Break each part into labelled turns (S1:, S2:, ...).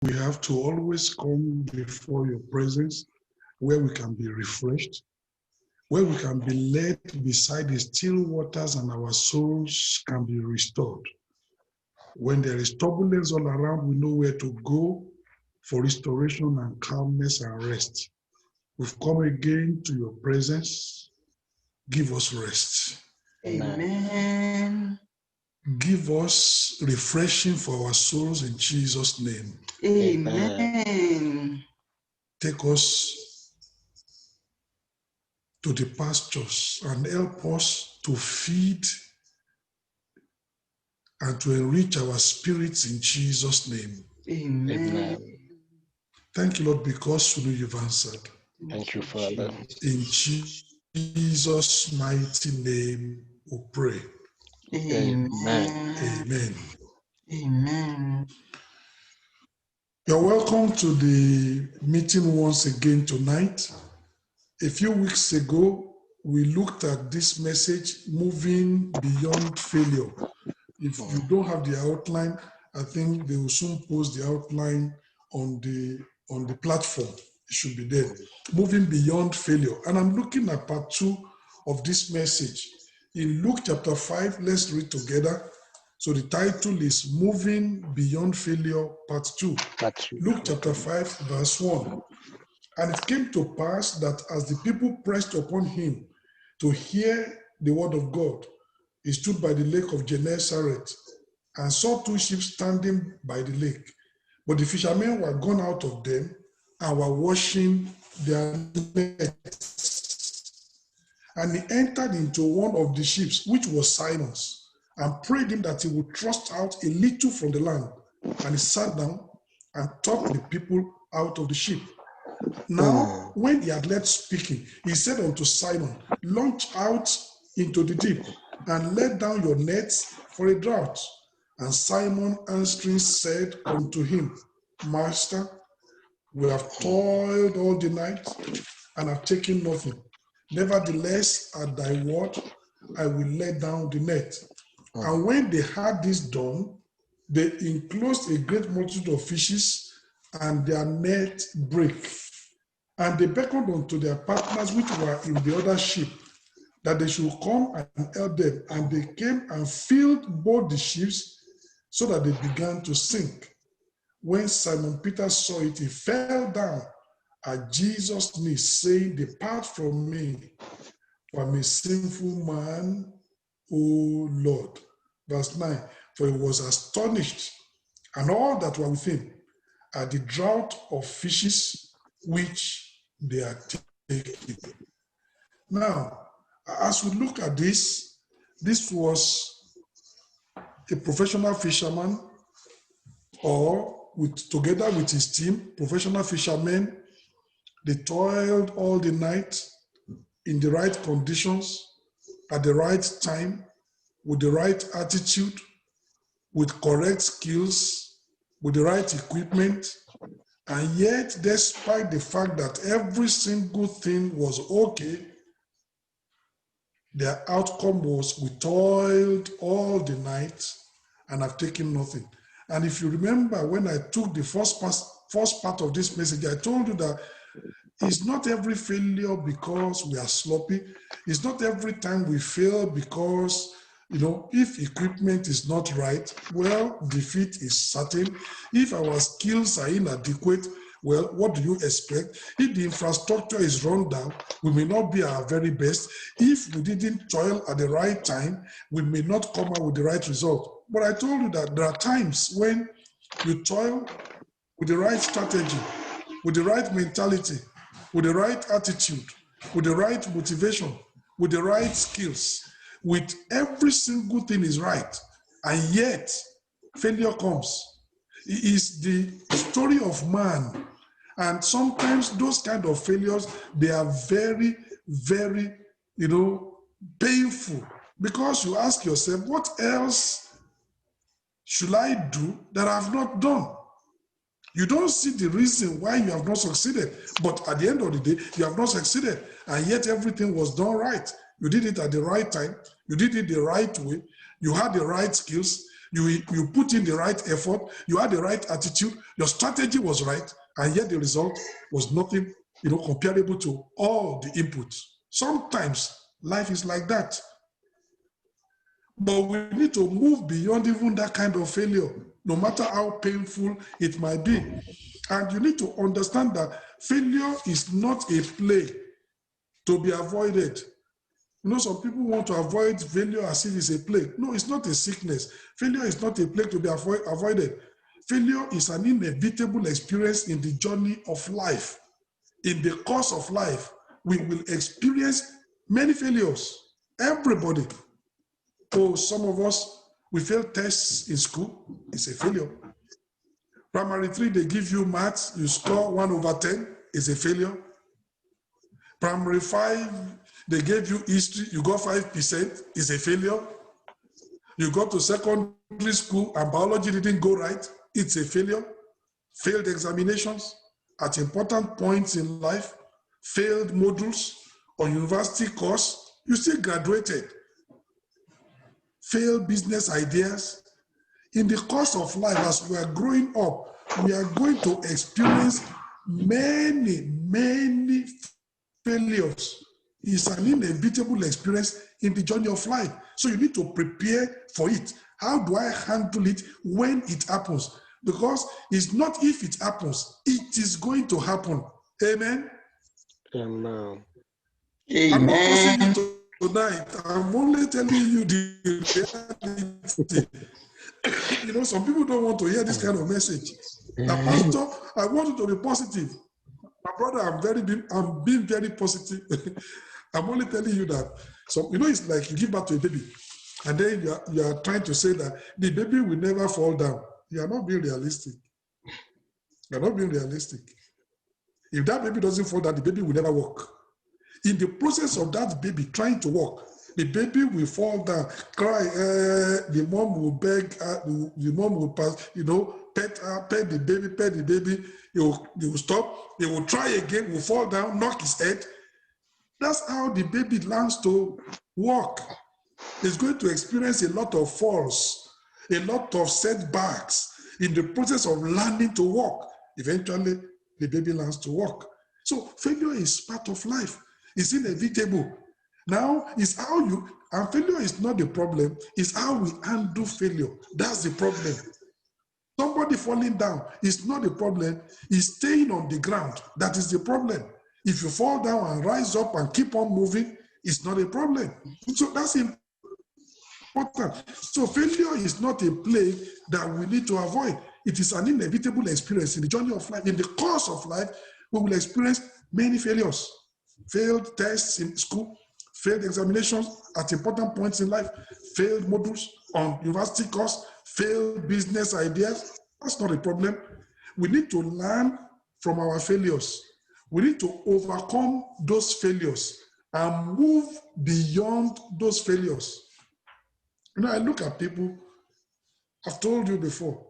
S1: We have to always come before your presence where we can be refreshed, where we can be led beside the still waters and our souls can be restored. When there is turbulence all around, we know where to go for restoration and calmness and rest. We've come again to your presence. Give us rest.
S2: Amen.
S1: Give us refreshing for our souls in Jesus' name.
S2: Amen.
S1: Take us to the pastures and help us to feed and to enrich our spirits in Jesus' name.
S2: Amen.
S1: Thank you, Lord, because you know you've answered.
S3: Thank you, Father.
S1: In Jesus' mighty name we pray.
S2: Amen.
S1: Amen.
S2: Amen.
S1: You're welcome to the meeting once again tonight. A few weeks ago, we looked at this message, moving beyond failure. If you don't have the outline, I think they will soon post the outline on the platform. It should be there. Moving beyond failure. And I'm looking at part 2 of this message. In Luke chapter 5, let's read together. So the title is Moving Beyond Failure, part 2. Luke chapter 5, verse 1. And it came to pass that as the people pressed upon him to hear the word of God, he stood by the lake of Gennesaret and saw 2 ships standing by the lake. But the fishermen were gone out of them and were washing their nets. And he entered into one of the ships, which was Simon's, and prayed him that he would thrust out a little from the land. And he sat down and taught the people out of the ship. Now, when he had left speaking, he said unto Simon, launch out into the deep and let down your nets for a draught. And Simon answering said unto him, Master, we have toiled all the night and have taken nothing. Nevertheless, at thy word, I will let down the net. And when they had this done, they enclosed a great multitude of fishes, and their net brake. And they beckoned unto their partners which were in the other ship, that they should come and help them. And they came and filled both the ships, so that they began to sink. When Simon Peter saw it, he fell down at Jesus' knees, saying, Depart from me, for I'm a sinful man, O Lord. Verse 9, for he was astonished, and all that were with him, at the draught of fishes which they had taken. Now, as we look at this was a professional fisherman, or together with his team, professional fishermen. They toiled all the night in the right conditions, at the right time, with the right attitude, with correct skills, with the right equipment. And yet, despite the fact that every single thing was okay, their outcome was we toiled all the night and have taken nothing. And if you remember, when I took the first part of this message, I told you that it's not every failure because we are sloppy. It's not every time we fail because, if equipment is not right, well, defeat is certain. If our skills are inadequate, well, what do you expect? If the infrastructure is run down, we may not be our very best. If we didn't toil at the right time, we may not come out with the right result. But I told you that there are times when you toil with the right strategy, with the right mentality, with the right attitude, with the right motivation, with the right skills, with every single thing is right, and yet failure comes. It is the story of man. And sometimes those kind of failures, they are very, very, painful, because you ask yourself, what else should I do that I have not done? You don't see the reason why you have not succeeded, but at the end of the day, you have not succeeded, and yet everything was done right. You did it at the right time. You did it the right way. You had the right skills. You put in the right effort, you had the right attitude, your strategy was right, and yet the result was nothing, comparable to all the inputs. Sometimes life is like that. But we need to move beyond even that kind of failure, no matter how painful it might be. And you need to understand that failure is not a plague to be avoided. Some people want to avoid failure as if it's a plague. No, it's not a sickness. Failure is not a plague to be avoided. Failure is an inevitable experience in the journey of life. In the course of life, we will experience many failures. Everybody. Oh, some of us, we fail tests in school. It's a failure. Primary 3, they give you maths. You score 1/10. It's a failure. Primary 5, they gave you history, you got 5%, it's a failure. You got to secondary school and biology didn't go right, it's a failure. Failed examinations at important points in life, failed modules on university course, you still graduated. Failed business ideas. In the course of life, as we are growing up, we are going to experience many failures. It's an inevitable experience in the journey of life. So you need to prepare for it. How do I handle it when it happens? Because it's not if it happens, it is going to happen. Amen?
S2: Amen.
S1: I'm not forcing you tonight. I'm only telling you the reality. Some people don't want to hear this kind of message. Now, Pastor, I want you to be positive. My brother, I'm being very positive. I'm only telling you that. So, it's like you give birth to a baby, and then you are trying to say that the baby will never fall down. You are not being realistic. You're not being realistic. If that baby doesn't fall down, the baby will never walk. In the process of that baby trying to walk, the baby will fall down, cry, the mom will beg, the mom will pass, pet the baby, he will stop, he will try again, will fall down, knock his head. That's how the baby learns to walk. It's going to experience a lot of falls, a lot of setbacks in the process of learning to walk. Eventually, the baby learns to walk. So failure is part of life. It's inevitable. Now, and failure is not the problem, it's how we handle failure. That's the problem. Somebody falling down is not the problem, it's staying on the ground. That is the problem. If you fall down and rise up and keep on moving, it's not a problem. So that's important. So failure is not a plague that we need to avoid. It is an inevitable experience in the journey of life. In the course of life, we will experience many failures. Failed tests in school, failed examinations at important points in life, failed modules on university course, failed business ideas. That's not a problem. We need to learn from our failures. We need to overcome those failures and move beyond those failures. I look at people, I've told you before.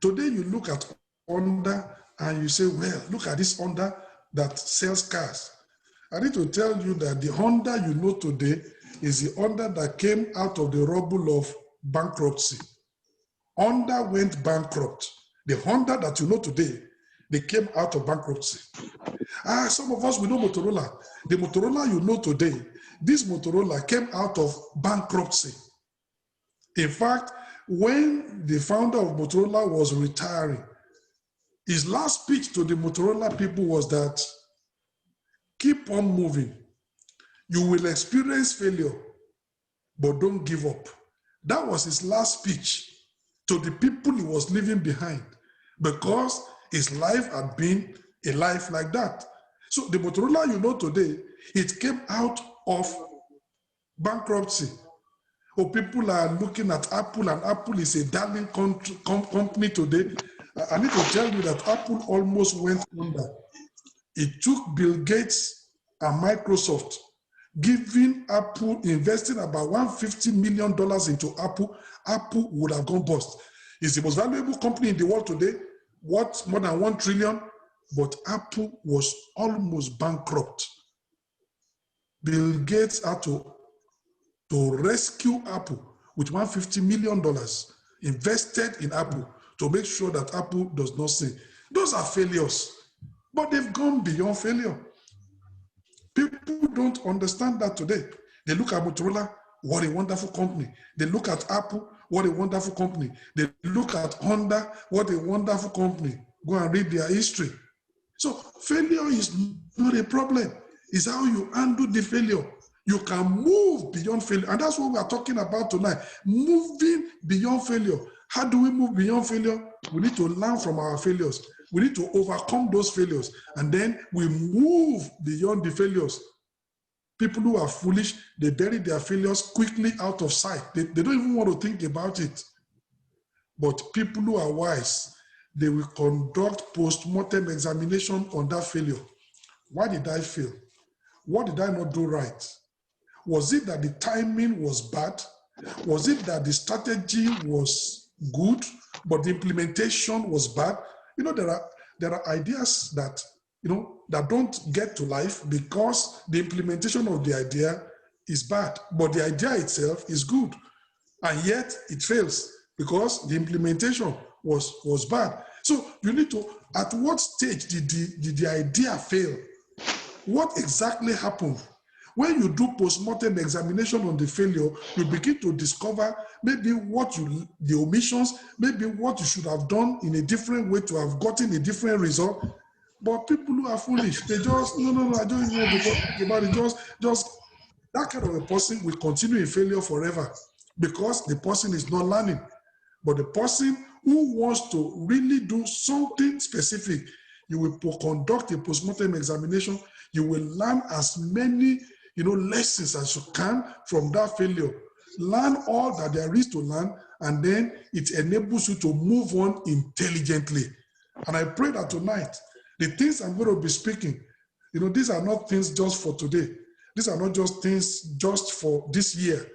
S1: Today you look at Honda and you say, well, look at this Honda that sells cars. I need to tell you that the Honda you know today is the Honda that came out of the rubble of bankruptcy. Honda went bankrupt. The Honda that you know today, they came out of bankruptcy. Some of us, we know Motorola. The Motorola you know today, this Motorola came out of bankruptcy. In fact, when the founder of Motorola was retiring, his last speech to the Motorola people was that, keep on moving. You will experience failure, but don't give up. That was his last speech to the people he was leaving behind, because his life had been a life like that. So the Motorola you know today, it came out of bankruptcy. People are looking at Apple, and Apple is a darling company today. I need to tell you that Apple almost went under. It took Bill Gates and Microsoft giving Apple, investing about $150 million into Apple. Apple would have gone bust. It's the most valuable company in the world today, worth more than $1 trillion, but Apple was almost bankrupt. Bill Gates had to rescue Apple with $150 million invested in Apple to make sure that Apple does not sing. Those are failures, but they've gone beyond failure. People don't understand that today. They look at Motorola, what a wonderful company. They look at Apple, what a wonderful company. They look at Honda, what a wonderful company. Go and read their history. So failure is not a problem. It's how you handle the failure. You can move beyond failure. And that's what we are talking about tonight. Moving beyond failure. How do we move beyond failure? We need to learn from our failures. We need to overcome those failures. And then we move beyond the failures. People who are foolish, they bury their failures quickly out of sight. They don't even want to think about it. But people who are wise, they will conduct post-mortem examination on that failure. Why did I fail? What did I not do right? Was it that the timing was bad? Was it that the strategy was good, but the implementation was bad? You know, there are ideas that, you know, that don't get to life because the implementation of the idea is bad, but the idea itself is good. And yet it fails because the implementation was bad. So you need to, at what stage did the idea fail? What exactly happened? When you do post-mortem examination on the failure, you begin to discover maybe the omissions, maybe what you should have done in a different way to have gotten a different result. But people who are foolish, they just, no, I don't even want to talk about it. Just that kind of a person will continue in failure forever because the person is not learning. But the person who wants to really do something specific, you will conduct a post-mortem examination. You will learn as many, lessons as you can from that failure. Learn all that there is to learn, and then it enables you to move on intelligently. And I pray that tonight, the things I'm going to be speaking, these are not things just for today. These are not just things just for this year.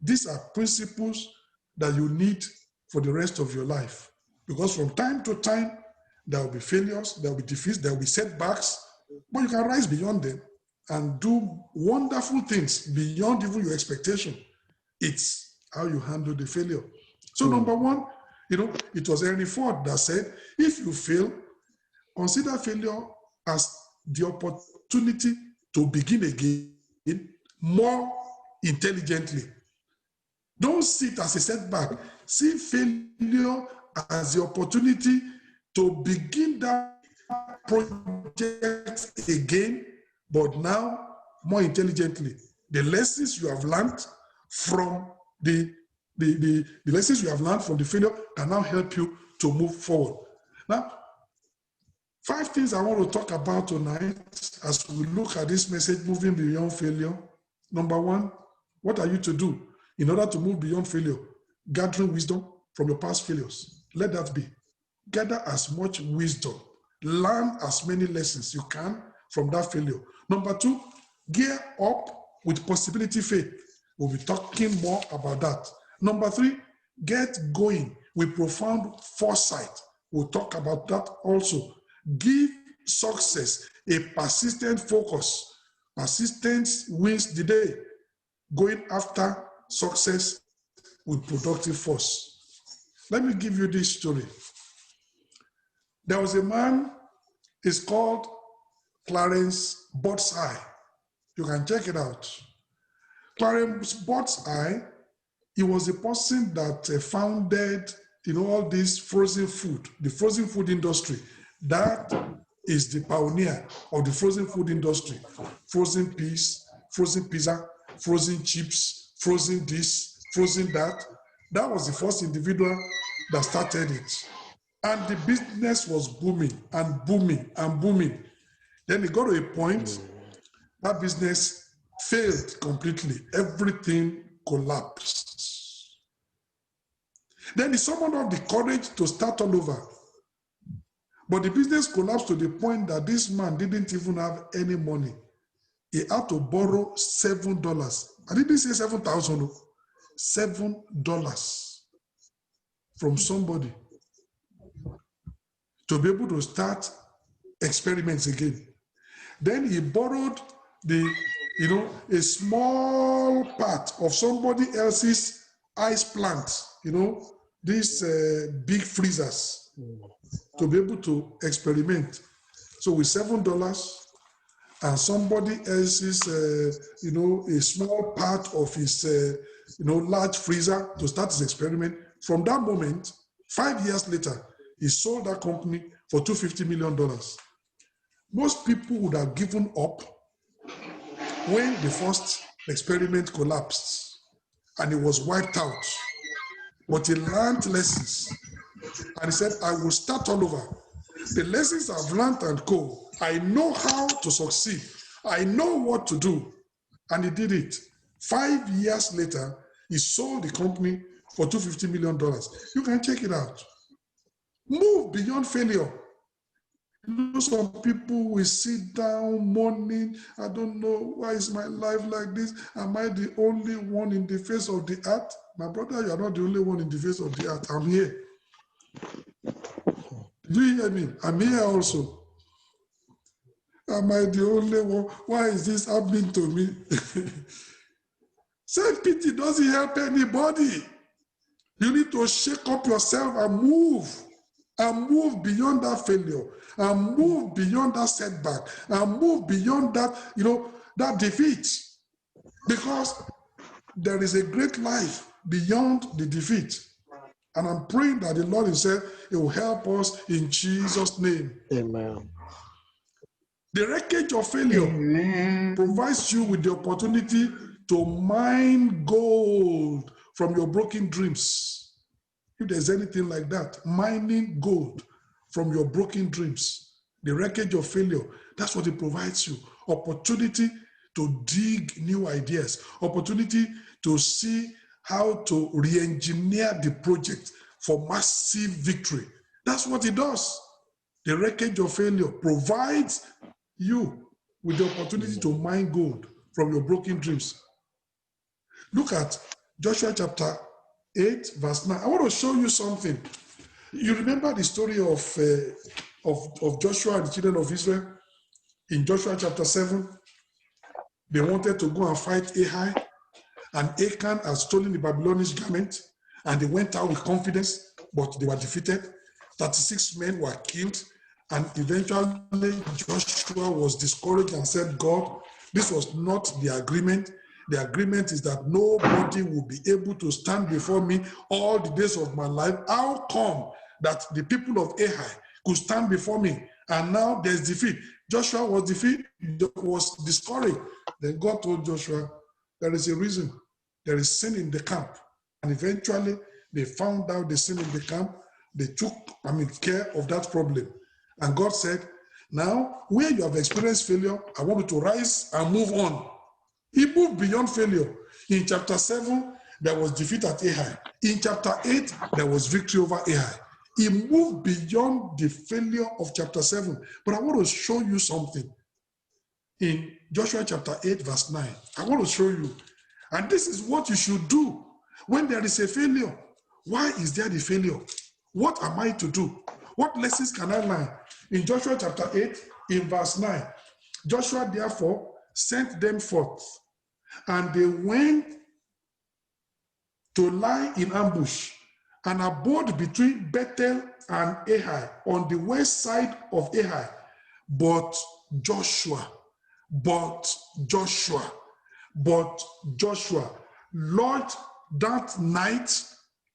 S1: These are principles that you need for the rest of your life. Because from time to time, there will be failures, there will be defeats, there will be setbacks, but you can rise beyond them and do wonderful things beyond even your expectation. It's how you handle the failure. So number one, it was Henry Ford that said, if you fail, consider failure as the opportunity to begin again more intelligently. Don't see it as a setback. See failure as the opportunity to begin that project again, but now more intelligently. The lessons you have learned from the lessons you have learned from the failure can now help you to move forward. Now, 5 things I want to talk about tonight as we look at this message, moving beyond failure. Number 1, what are you to do in order to move beyond failure? Gathering wisdom from your past failures. Let that be. Gather as much wisdom. Learn as many lessons you can from that failure. Number 2, gear up with possibility faith. We'll be talking more about that. Number 3, get going with profound foresight. We'll talk about that also. Give success a persistent focus. Persistence wins the day. Going after success with productive force. Let me give you this story. There was a man, he's called Clarence Birdseye. You can check it out. Clarence Birdseye, he was a person that founded, all this frozen food, the frozen food industry. That is the pioneer of the frozen food industry. Frozen peas, frozen pizza, frozen chips, frozen this, frozen that. That was the first individual that started it. And the business was booming and booming and booming. Then it got to a point, that business failed completely. Everything collapsed. Then he summoned up the courage to start all over. But the business collapsed to the point that this man didn't even have any money. He had to borrow $7. I didn't say 7,000, $7 from somebody to be able to start experiments again. Then he borrowed a small part of somebody else's ice plant, these big freezers to be able to experiment. So with $7 and somebody else's, a small part of his, large freezer to start his experiment. From that moment, 5 years later, he sold that company for $250 million. Most people would have given up when the first experiment collapsed and it was wiped out. But he learned lessons and he said, I will start all over. The lessons I've learned and co, I know how to succeed. I know what to do. And he did it. 5 years later, he sold the company for $250 million. You can check it out. Move beyond failure. Some people will sit down mourning. I don't know, why is my life like this? Am I the only one in the face of the earth? My brother, you are not the only one in the face of the earth. I'm here. Do you hear me? I'm here also. Am I the only one? Why is this happening to me? Self-pity doesn't help anybody. You need to shake up yourself and move beyond that failure, and move beyond that setback, and move beyond that, that defeat. Because there is a great life beyond the defeat. And I'm praying that the Lord himself, he will help us in Jesus' name.
S2: Amen.
S1: The wreckage of failure provides you with the opportunity to mine gold from your broken dreams. If there's anything like that, mining gold from your broken dreams, the wreckage of failure, that's what it provides you. Opportunity to dig new ideas, opportunity to see how to re-engineer the project for massive victory. That's what it does. The wreckage of failure provides you with the opportunity to mine gold from your broken dreams. Look at Joshua chapter 8, verse 9. I want to show you something. You remember the story of Joshua and the children of Israel in Joshua chapter 7? They wanted to go and fight Ai, and Achan had stolen the Babylonian garment, and they went out with confidence, but they were defeated. 36 men were killed, and eventually Joshua was discouraged and said, God, this was not the agreement. The agreement is that nobody will be able to stand before me all the days of my life. How come that the people of Ai could stand before me, and now there's defeat? Joshua was discouraged. Then God told Joshua, there is a reason. There is sin in the camp. And eventually they found out the sin in the camp. They took care of that problem. And God said, now where you have experienced failure, I want you to rise and move on. He moved beyond failure. In chapter 7, there was defeat at Ai. In chapter 8, there was victory over Ai. He moved beyond the failure of chapter 7. But I want to show you something. In Joshua chapter 8, verse 9, I want to show you. And this is what you should do when there is a failure. Why is there the failure? What am I to do? What lessons can I learn? In Joshua chapter 8, in verse 9, Joshua therefore sent them forth, and they went to lie in ambush and abode between Bethel and Ai on the west side of Ai. But Joshua lodged that night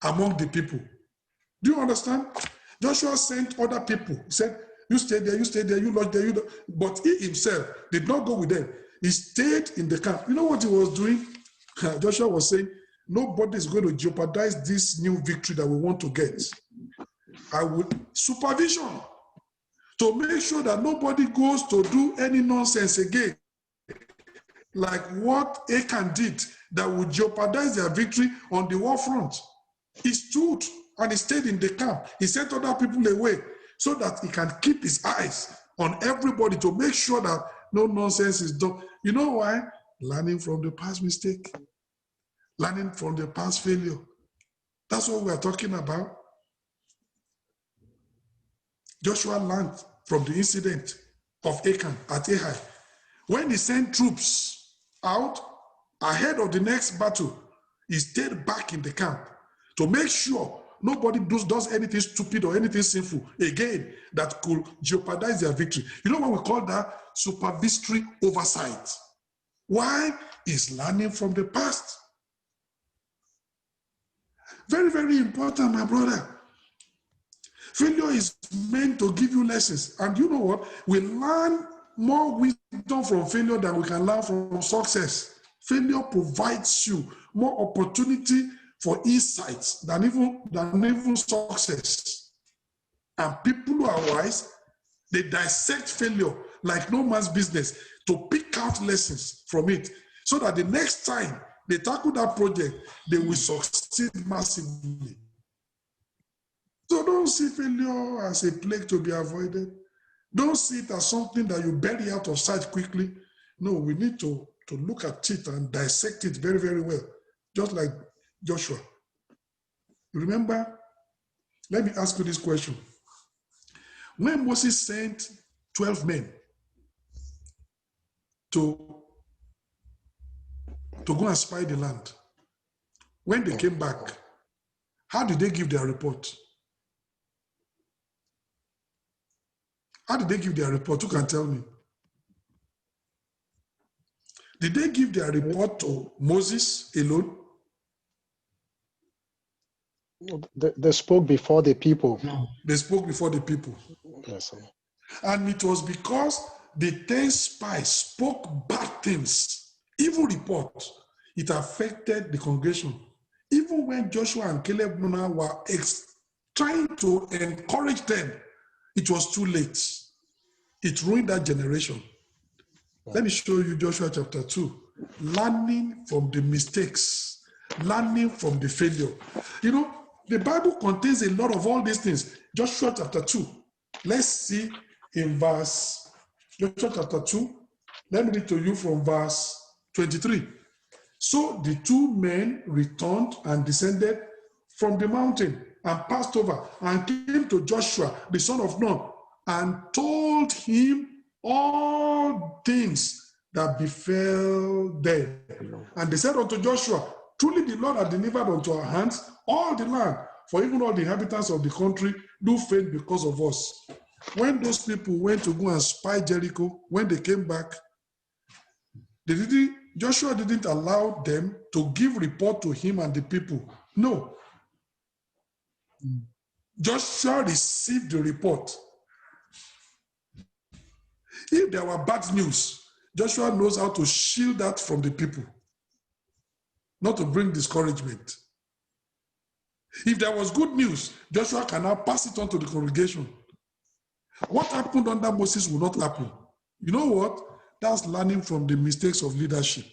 S1: among the people. Do you understand? Joshua sent other people. He said, you stay there, you lodge there, but he himself did not go with them. He stayed in the camp. You know what he was doing? Joshua was saying, nobody is going to jeopardize this new victory that we want to get. I would supervision to make sure that nobody goes to do any nonsense again, like what Achan did that would jeopardize their victory on the war front. He stood and he stayed in the camp. He sent other people away so that he can keep his eyes on everybody to make sure that no nonsense is done. You know why? Learning from the past mistake. Learning from the past failure. That's what we are talking about. Joshua learned from the incident of Achan at Ai. When he sent troops out ahead of the next battle, he stayed back in the camp to make sure Nobody does anything stupid or anything sinful again that could jeopardize their victory. You know what we call that? Supervisory oversight. Why? Is learning from the past. Very, very important, my brother. Failure is meant to give you lessons. And you know what? We learn more wisdom from failure than we can learn from success. Failure provides you more opportunity for insights than even success. And people who are wise, they dissect failure like no man's business to pick out lessons from it so that the next time they tackle that project, they will succeed massively. So don't see failure as a plague to be avoided. Don't see it as something that you bury out of sight quickly. No, we need to look at it and dissect it very, very well, just like Joshua. Remember, let me ask you this question. When Moses sent 12 men to go and spy the land, when they came back, how did they give their report? How did they give their report? Who can tell me? Did they give their report to Moses alone?
S2: They spoke before the people.
S1: No. They spoke before the people.
S2: Yes, sir.
S1: And it was because the 10 spies spoke bad things, evil reports. It affected the congregation. Even when Joshua and Caleb were trying to encourage them, it was too late. It ruined that generation. Let me show you Joshua chapter 2. Learning from the mistakes, learning from the failure. You know, the Bible contains a lot of all these things. Joshua chapter 2. Let's see in verse, Joshua chapter 2. Let me read to you from verse 23. So the two men returned and descended from the mountain and passed over and came to Joshua, the son of Nun, and told him all things that befell them. And they said unto Joshua, truly the Lord hath delivered unto our hands all the land, for even all the inhabitants of the country do faint because of us. When those people went to go and spy Jericho, when they came back, Joshua didn't allow them to give report to him and the people. No. Joshua received the report. If there were bad news, Joshua knows how to shield that from the people, not to bring discouragement. If there was good news, Joshua can now pass it on to the congregation. What happened under Moses will not happen. You know what? That's learning from the mistakes of leadership.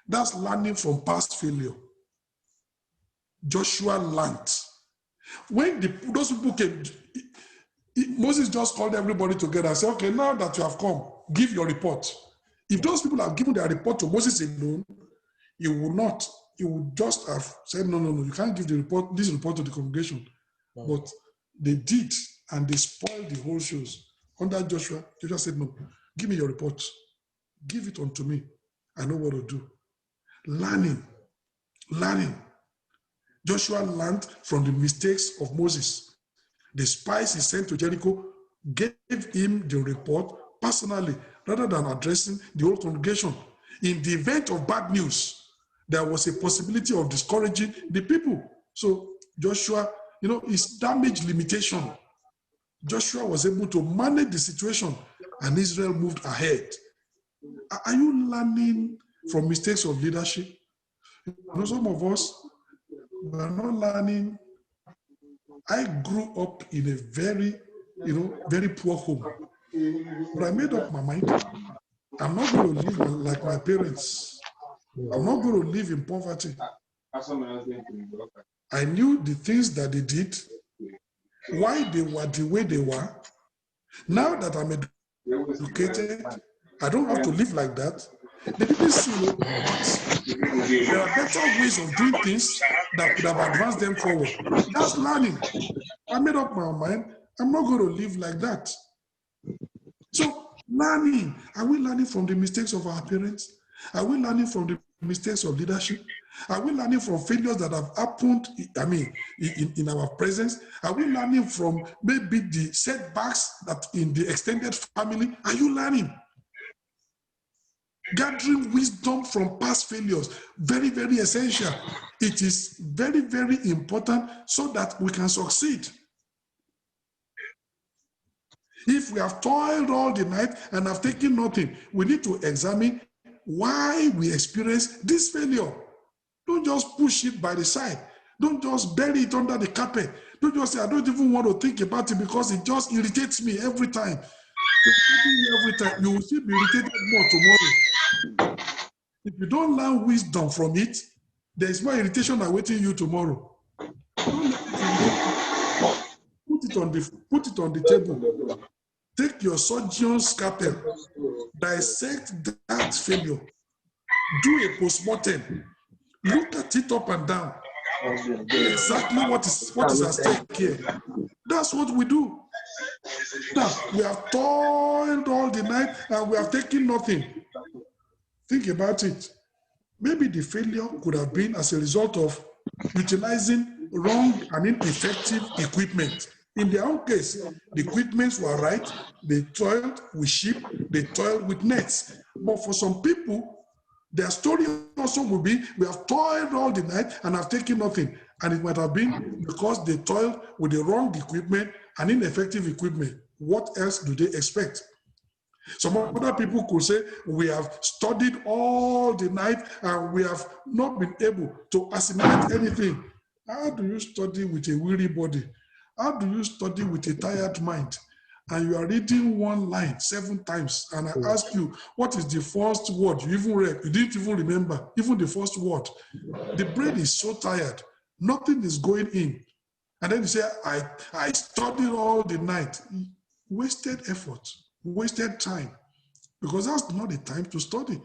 S1: That's learning from past failure. Joshua learned. When those people came, Moses just called everybody together and said, okay, now that you have come, give your report. If those people have given their report to Moses alone, he would just have said, no, you can't give this report to the congregation. But they did, and they spoiled the whole shows. Under Joshua, Joshua said, no, give me your report. Give it unto me. I know what to do. Learning. Joshua learned from the mistakes of Moses. The spies he sent to Jericho gave him the report personally rather than addressing the whole congregation. In the event of bad news, there was a possibility of discouraging the people. So Joshua, his damage limitation, Joshua was able to manage the situation and Israel moved ahead. Are you learning from mistakes of leadership? Some of us, we are not learning. I grew up in a very, very poor home. But I made up my mind. I'm not going to live like my parents. I'm not going to live in poverty. I knew the things that they did, why they were the way they were. Now that I'm educated, I don't have to live like that. They didn't see it, but there are better ways of doing things that could have advanced them forward. That's learning. I made up my mind. I'm not going to live like that. So learning. Are we learning from the mistakes of our parents? Are we learning from the mistakes of leadership? Are we learning from failures that have happened, in our presence? Are we learning from maybe the setbacks that in the extended family? Are you learning? Gathering wisdom from past failures, very, very essential. It is very, very important so that we can succeed. If we have toiled all the night and have taken nothing, we need to examine why we experience this failure. Don't just push it by the side. Don't just bury it under the carpet. Don't just say, I don't even want to think about it because it just irritates me every time. Every time, you will still be irritated more tomorrow. If you don't learn wisdom from it, there is more irritation awaiting you tomorrow. Don't let it put it on the table. Take your surgeon's scalpel, dissect that failure, do a postmortem, look at it up and down, exactly what is at stake here. That's what we do. Now, we have toiled all the night and we have taken nothing. Think about it. Maybe the failure could have been as a result of utilizing wrong and ineffective equipment. In their own case, the equipments were right, they toiled with sheep, they toiled with nets. But for some people, their story also will be, we have toiled all the night and have taken nothing. And it might have been because they toiled with the wrong equipment and ineffective equipment. What else do they expect? Some other people could say, we have studied all the night and we have not been able to assimilate anything. How do you study with a weary body? How do you study with a tired mind? And you are reading one line 7 times, and I ask you, what is the first word you even read? You didn't even remember, even the first word. The brain is so tired, nothing is going in. And then you say, I studied all the night. Wasted effort, wasted time, because that's not the time to study.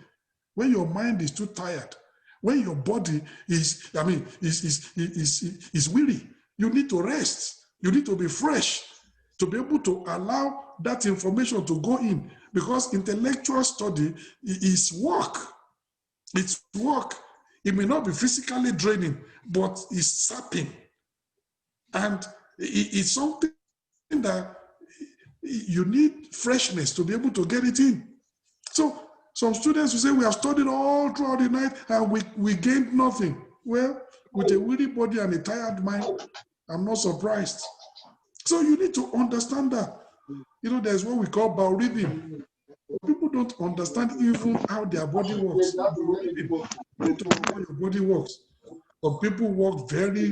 S1: When your mind is too tired, when your body is weary, you need to rest. You need to be fresh to be able to allow that information to go in, because intellectual study is work. It's work. It may not be physically draining, but it's sapping. And it's something that you need freshness to be able to get it in. So some students will say, we have studied all throughout the night and we gained nothing. Well, with a weary body and a tired mind, I'm not surprised. So you need to understand that. You know, there's what we call biorhythm. People don't understand even how their body works. You need to know how your body works. Some people work very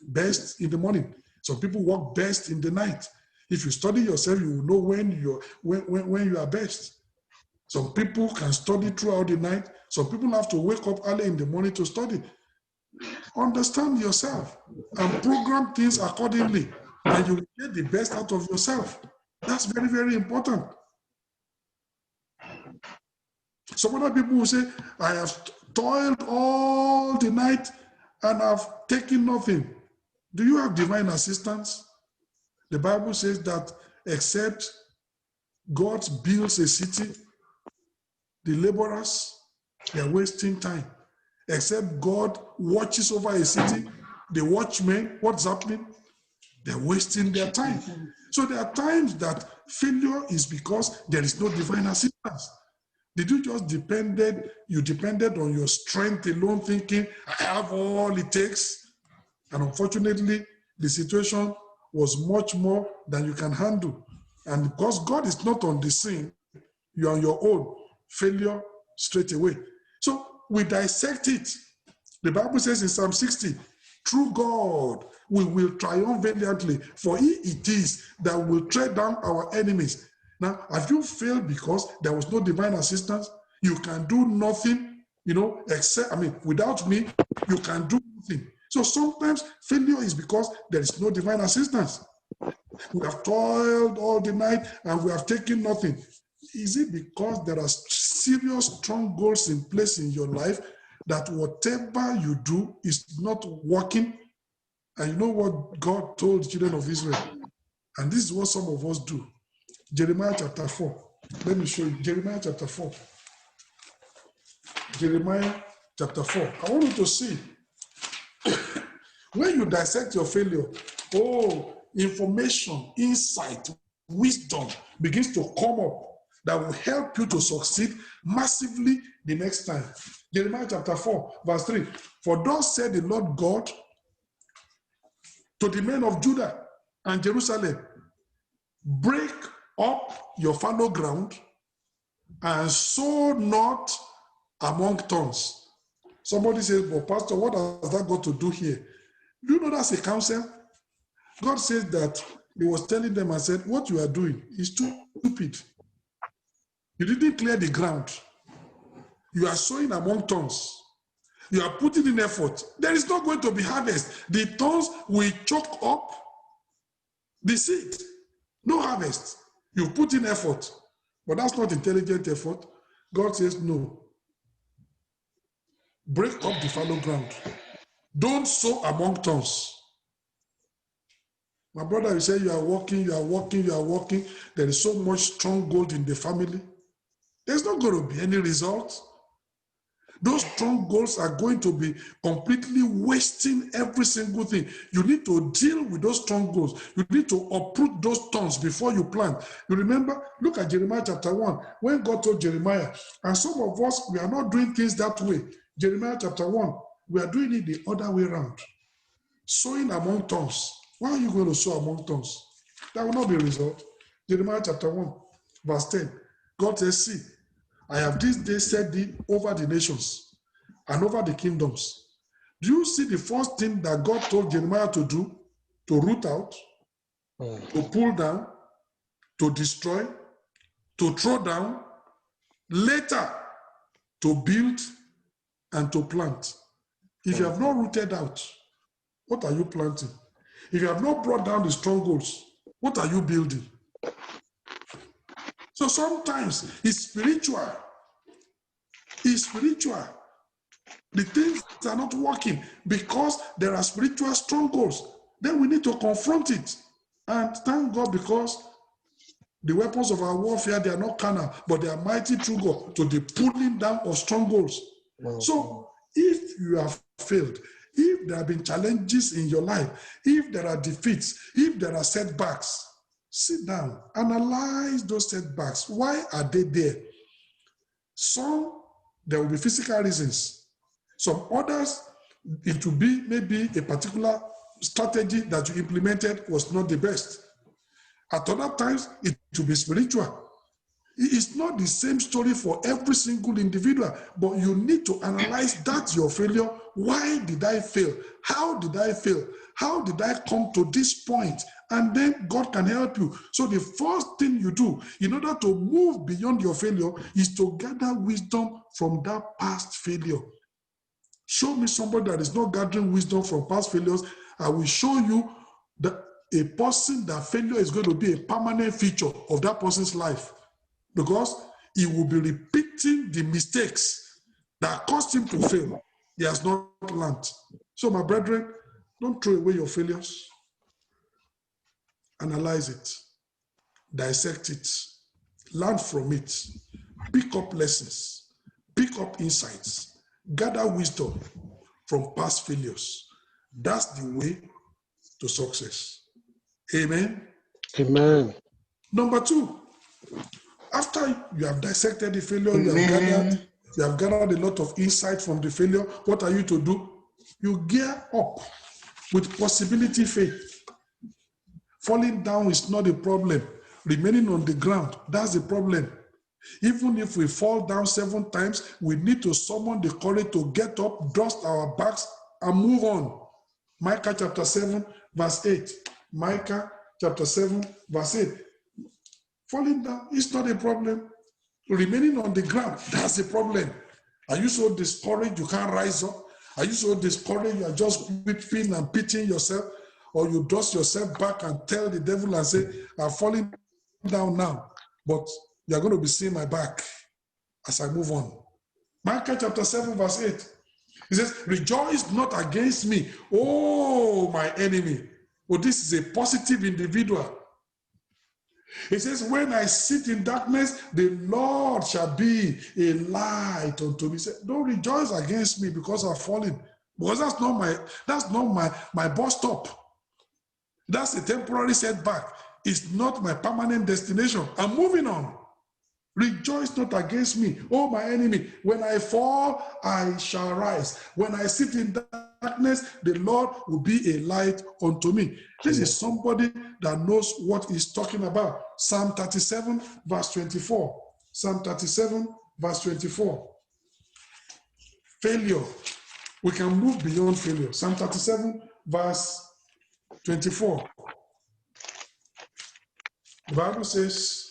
S1: best in the morning. Some people work best in the night. If you study yourself, you will know when you are best. Some people can study throughout the night. Some people have to wake up early in the morning to study. Understand yourself and program things accordingly, and you will get the best out of yourself. That's very, very important. Some other people will say, I have toiled all the night and I've taken nothing. Do you have divine assistance? The Bible says that except God builds a city, the laborers, they're wasting time. Except God watches over a city, the watchmen, what's happening? They're wasting their time. So there are times that failure is because there is no divine assistance. Did you just depended on your strength alone, thinking, I have all it takes? And unfortunately, the situation was much more than you can handle. And because God is not on the scene, you're on your own, failure straight away. So we dissect it. The Bible says in Psalm 60, through God, we will triumph valiantly, for he it is that will tread down our enemies. Now, have you failed because there was no divine assistance? You can do nothing, except, without me, you can do nothing. So sometimes failure is because there is no divine assistance. We have toiled all the night and we have taken nothing. Is it because there are serious, strong goals in place in your life that whatever you do is not working? And you know what God told the children of Israel? And this is what some of us do. Jeremiah chapter 4. Let me show you. Jeremiah chapter 4. Jeremiah chapter 4. I want you to see. When you dissect your failure, information, insight, wisdom begins to come up that will help you to succeed massively the next time. Jeremiah chapter 4, verse 3. For thus said the Lord God to the men of Judah and Jerusalem, break up your fallow ground and sow not among thorns. Somebody says, well, Pastor, what has that got to do here? Do you know that's a counsel? God says that he was telling them and said, what you are doing is stupid. You didn't clear the ground. You are sowing among thorns. You are putting in effort. There is not going to be harvest. The thorns will choke up the seed. No harvest. You put in effort. But that's not intelligent effort. God says no. Break up the fallow ground. Don't sow among thorns. My brother, you say you are walking. There is so much stronghold in the family. There's not going to be any result. Those strongholds are going to be completely wasting every single thing. You need to deal with those strongholds. You need to uproot those thorns before you plant. You remember, look at Jeremiah chapter 1, when God told Jeremiah, and some of us, we are not doing things that way. Jeremiah chapter 1, we are doing it the other way around. Sowing among thorns. Why are you going to sow among thorns? That will not be a result. Jeremiah chapter 1, verse 10. God says, see, I have this day set thee over the nations and over the kingdoms. Do you see the first thing that God told Jeremiah to do? To root out, to pull down, to destroy, to throw down, later to build and to plant. If you have not rooted out, what are you planting? If you have not brought down the strongholds, what are you building? So sometimes it's spiritual. It's spiritual. The things are not working because there are spiritual strongholds. Then we need to confront it. And thank God, because the weapons of our warfare, they are not carnal, but they are mighty through God to the pulling down of strongholds. So if you have failed, if there have been challenges in your life, if there are defeats, if there are setbacks, sit down, analyze those setbacks. Why are they there? Some, there will be physical reasons. Some others, it will be maybe a particular strategy that you implemented was not the best. At other times, it will be spiritual. It's not the same story for every single individual, but you need to analyze that your failure. Why did I fail? How did I fail? How did I come to this point? And then God can help you. So the first thing you do in order to move beyond your failure is to gather wisdom from that past failure. Show me somebody that is not gathering wisdom from past failures. I will show you that a person, that failure is going to be a permanent feature of that person's life, because he will be repeating the mistakes that caused him to fail. He has not learned. So my brethren, don't throw away your failures. Analyze it. Dissect it. Learn from it. Pick up lessons. Pick up insights. Gather wisdom from past failures. That's the way to success. Amen.
S2: Amen.
S1: Number 2, after you have dissected the failure, you have gathered a lot of insight from the failure, what are you to do? You gear up with possibility faith. Falling down is not a problem. Remaining on the ground, that's the problem. Even if we fall down 7 times, we need to summon the courage to get up, dust our backs, and move on. Micah chapter 7, verse 8. Micah chapter 7, verse 8. Falling down is not a problem. Remaining on the ground, that's the problem. Are you so discouraged you can't rise up? Are you so discouraged you are just weeping and pitying yourself? Or you dust yourself back and tell the devil and say, I'm falling down now, but you're going to be seeing my back as I move on. Micah chapter 7, verse 8. He says, rejoice not against me, oh my enemy. Oh, this is a positive individual. It says, when I sit in darkness, the Lord shall be a light unto me. He said, don't rejoice against me because I've fallen. Because that's not my bus stop. That's a temporary setback. It's not my permanent destination. I'm moving on. Rejoice not against me, oh my enemy. When I fall, I shall rise. When I sit in darkness, the Lord will be a light unto me. This is somebody that knows what he's talking about. Psalm 37, verse 24. Psalm 37, verse 24. Failure. We can move beyond failure. Psalm 37, verse 24. The Bible says,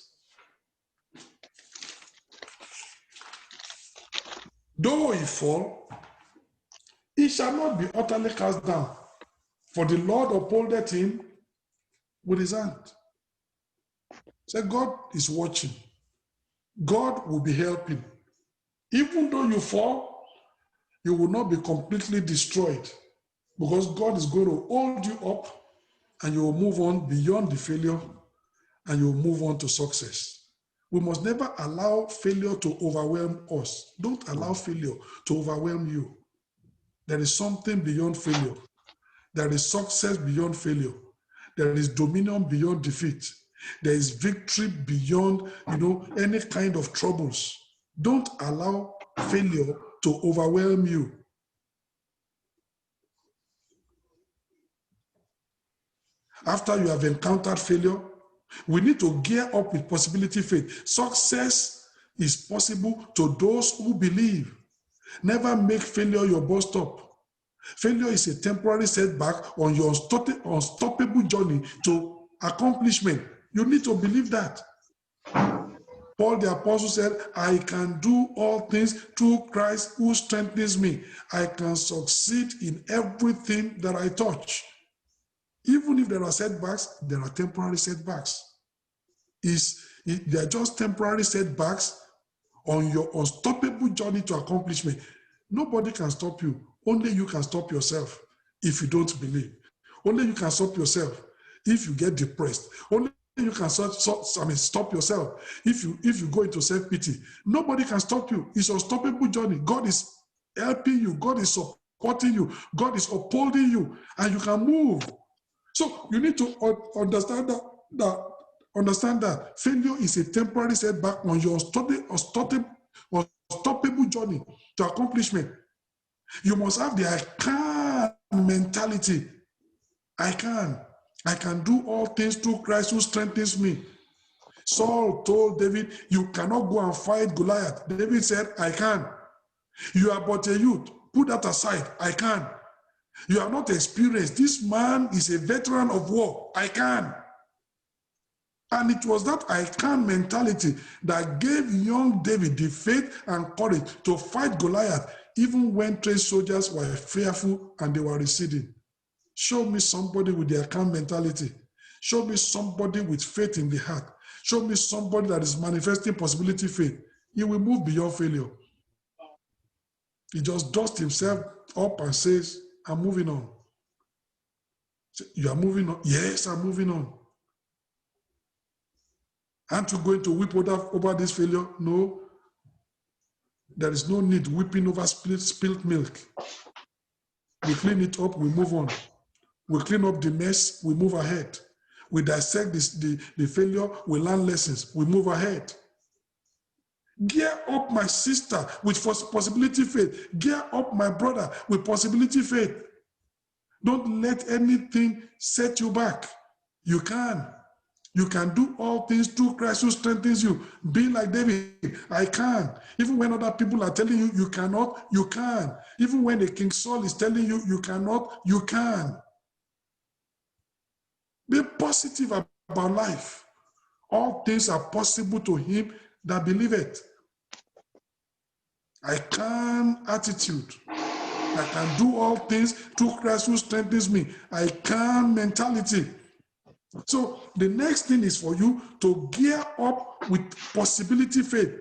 S1: though he fall, he shall not be utterly cast down, for the Lord upholdeth him with his hand. So God is watching. God will be helping. Even though you fall, you will not be completely destroyed, because God is going to hold you up and you will move on beyond the failure and you will move on to success. We must never allow failure to overwhelm us. Don't allow failure to overwhelm you. There is something beyond failure. There is success beyond failure. There is dominion beyond defeat. There is victory beyond, any kind of troubles. Don't allow failure to overwhelm you. After you have encountered failure, we need to gear up with possibility faith. Success is possible to those who believe. Never make failure your bus stop. Failure is a temporary setback on your unstoppable journey to accomplishment. You need to believe that. Paul the Apostle said, I can do all things through Christ who strengthens me. I can succeed in everything that I touch. Even if there are setbacks, there are temporary setbacks. They are just temporary setbacks on your unstoppable journey to accomplishment. Nobody can stop you. Only you can stop yourself if you don't believe. Only you can stop yourself if you get depressed. Only you can stop yourself if you go into self-pity. Nobody can stop you. It's an unstoppable journey. God is helping you. God is supporting you. God is upholding you, and you can move. So you need to understand that failure is a temporary setback on your unstoppable journey to accomplishment. You must have the I can mentality. I can do all things through Christ who strengthens me. Saul told David, you cannot go and fight Goliath. David said, I can. You are but a youth. Put that aside. I can. You are not experienced. This man is a veteran of war. I can. And it was that I can mentality that gave young David the faith and courage to fight Goliath, even when trained soldiers were fearful and they were receding. Show me somebody with the I can mentality. Show me somebody with faith in the heart. Show me somebody that is manifesting possibility faith. He will move beyond failure. He just dusts himself up and says, I'm moving on. You are moving on? Yes, I'm moving on. Aren't you going to weep over this failure? No. There is no need weeping over spilled milk. We clean it up, we move on. We clean up the mess, we move ahead. We dissect the failure, we learn lessons, we move ahead. Gear up my sister with possibility faith. Gear up my brother with possibility faith. Don't let anything set you back. You can. You can do all things through Christ who strengthens you. Be like David. I can. Even when other people are telling you you cannot, you can. Even when the King Saul is telling you you cannot, you can. Be positive about life. All things are possible to him that believeth. I can attitude. I can do all things through Christ who strengthens me. I can mentality. So the next thing is for you to gear up with possibility faith.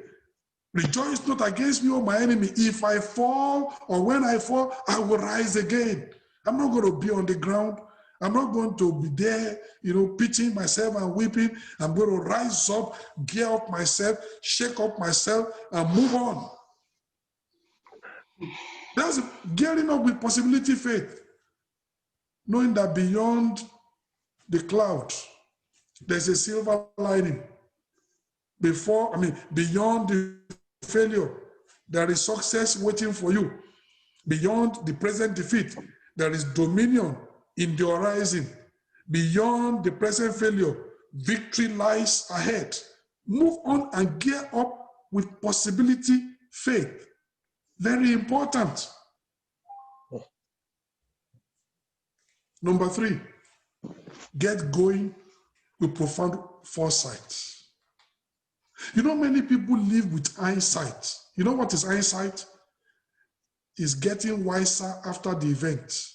S1: Rejoice not against me, or my enemy. If I fall, or when I fall, I will rise again. I'm not going to be on the ground. I'm not going to be there, pitying myself and weeping. I'm going to rise up, gear up myself, shake up myself, and move on. That's gearing up with possibility faith. Knowing that beyond the cloud, there's a silver lining. Beyond the failure, there is success waiting for you. Beyond the present defeat, there is dominion in the horizon. Beyond the present failure, victory lies ahead. Move on and gear up with possibility faith. Very important. Number 3, get going with profound foresight. Many people live with hindsight. You know what is hindsight? Is getting wiser after the event.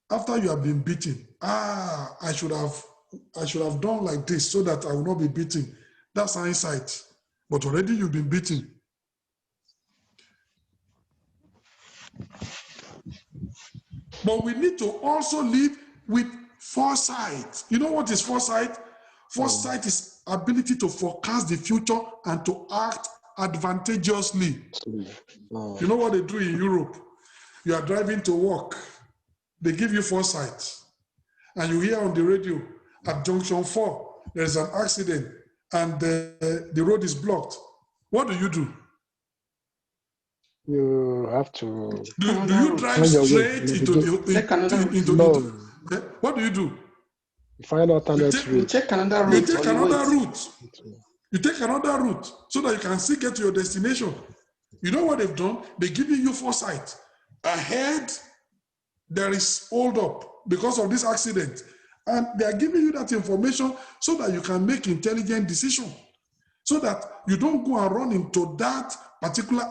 S1: After you have been beaten. I should have done like this so that I will not be beaten. That's hindsight. But already you've been beaten. But we need to also live with foresight. You know what is foresight? Foresight is ability to forecast the future and to act advantageously. You know what they do in Europe? You are driving to work. They give you foresight. And you hear on the radio, at junction 4, there's an accident and the road is blocked. What do?
S2: You have to.
S1: Do you drive straight into the... What do?
S2: Find alternate route.
S3: You take another route.
S1: You take another route so that you can still get to your destination. You know what they've done? They're giving you foresight. Ahead, there is hold up because of this accident. And they are giving you that information so that you can make intelligent decisions. So that you don't go and run into that particular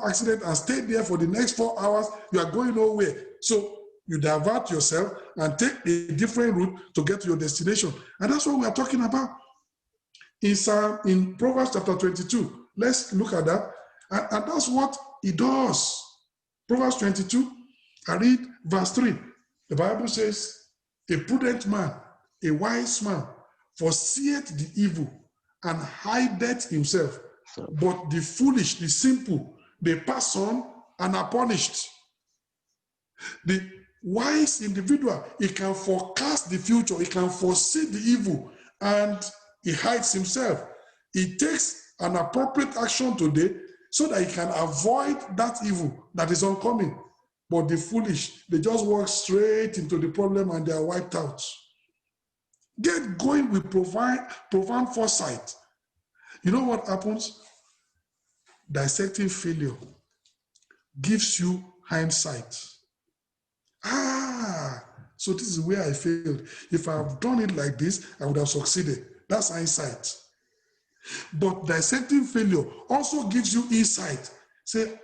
S1: accident and stay there for the next 4 hours. You are going nowhere. So you divert yourself and take a different route to get to your destination. And that's what we are talking about. In Proverbs chapter 22, let's look at that. And that's what it does. Proverbs 22, I read verse 3. The Bible says, a prudent man, a wise man, foreseeth the evil and hideth himself. But the foolish, the simple, they pass on and are punished. The wise individual, he can forecast the future, he can foresee the evil, and he hides himself. He takes an appropriate action today so that he can avoid that evil that is oncoming. But the foolish, they just walk straight into the problem and they are wiped out. Get going with profound foresight. You know what happens? Dissecting failure gives you hindsight. So this is where I failed. If I have done it like this, I would have succeeded. That's hindsight. But dissecting failure also gives you insight. Say,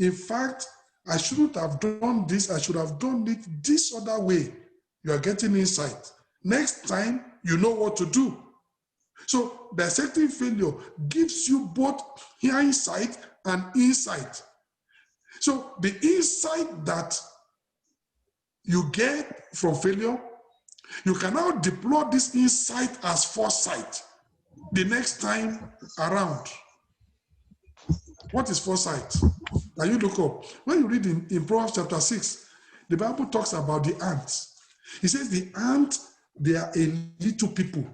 S1: in fact, I shouldn't have done this. I should have done it this other way. You are getting insight. Next time, you know what to do. So dissecting failure gives you both hindsight and insight. So the insight that you get from failure, you can now deploy this insight as foresight the next time around. What is foresight? Now you look up. When you read in Proverbs chapter 6, the Bible talks about the ants. It says the ants, they are a little people,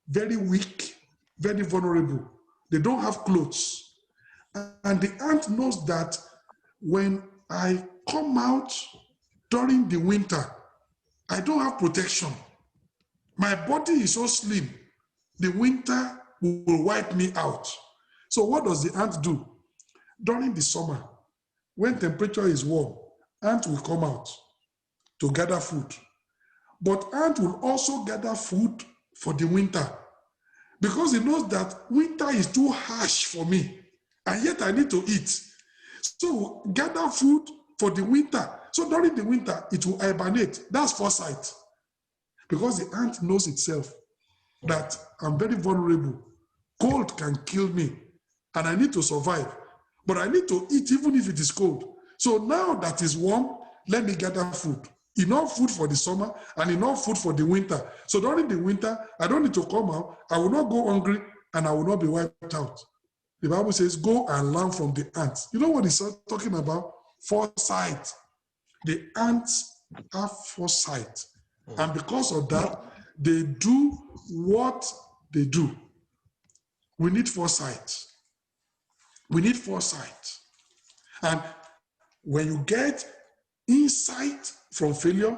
S1: very weak, very vulnerable. They don't have clothes. And the ant knows that when I come out during the winter, I don't have protection. My body is so slim, the winter will wipe me out. So what does the ant do? During the summer, when temperature is warm, ant will come out to gather food. But ant will also gather food for the winter because he knows that winter is too harsh for me, and yet I need to eat. So gather food for the winter. So during the winter, it will hibernate. That's foresight. Because the ant knows itself that I'm very vulnerable. Cold can kill me, and I need to survive. But I need to eat even if it is cold. So now that it's warm, let me gather food. Enough food for the summer and enough food for the winter. So during the winter, I don't need to come out. I will not go hungry and I will not be wiped out. The Bible says, go and learn from the ants. You know what it's talking about? Foresight. The ants have foresight. And because of that, they do what they do. We need foresight. We need foresight. And when you get insight from failure,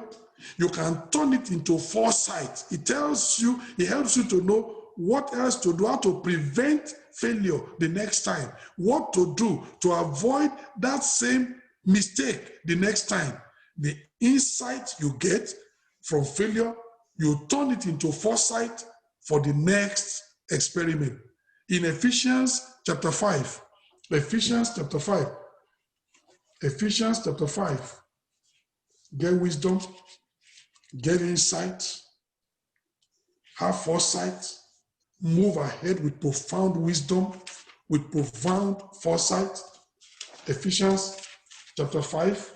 S1: you can turn it into foresight. It tells you, it helps you to know what else to do, how to prevent failure the next time, what to do to avoid that same mistake the next time. The insight you get from failure, you turn it into foresight for the next experiment. In Ephesians chapter 5, Ephesians chapter 5, get wisdom, get insight, have foresight, move ahead with profound wisdom, with profound foresight. Ephesians chapter 5,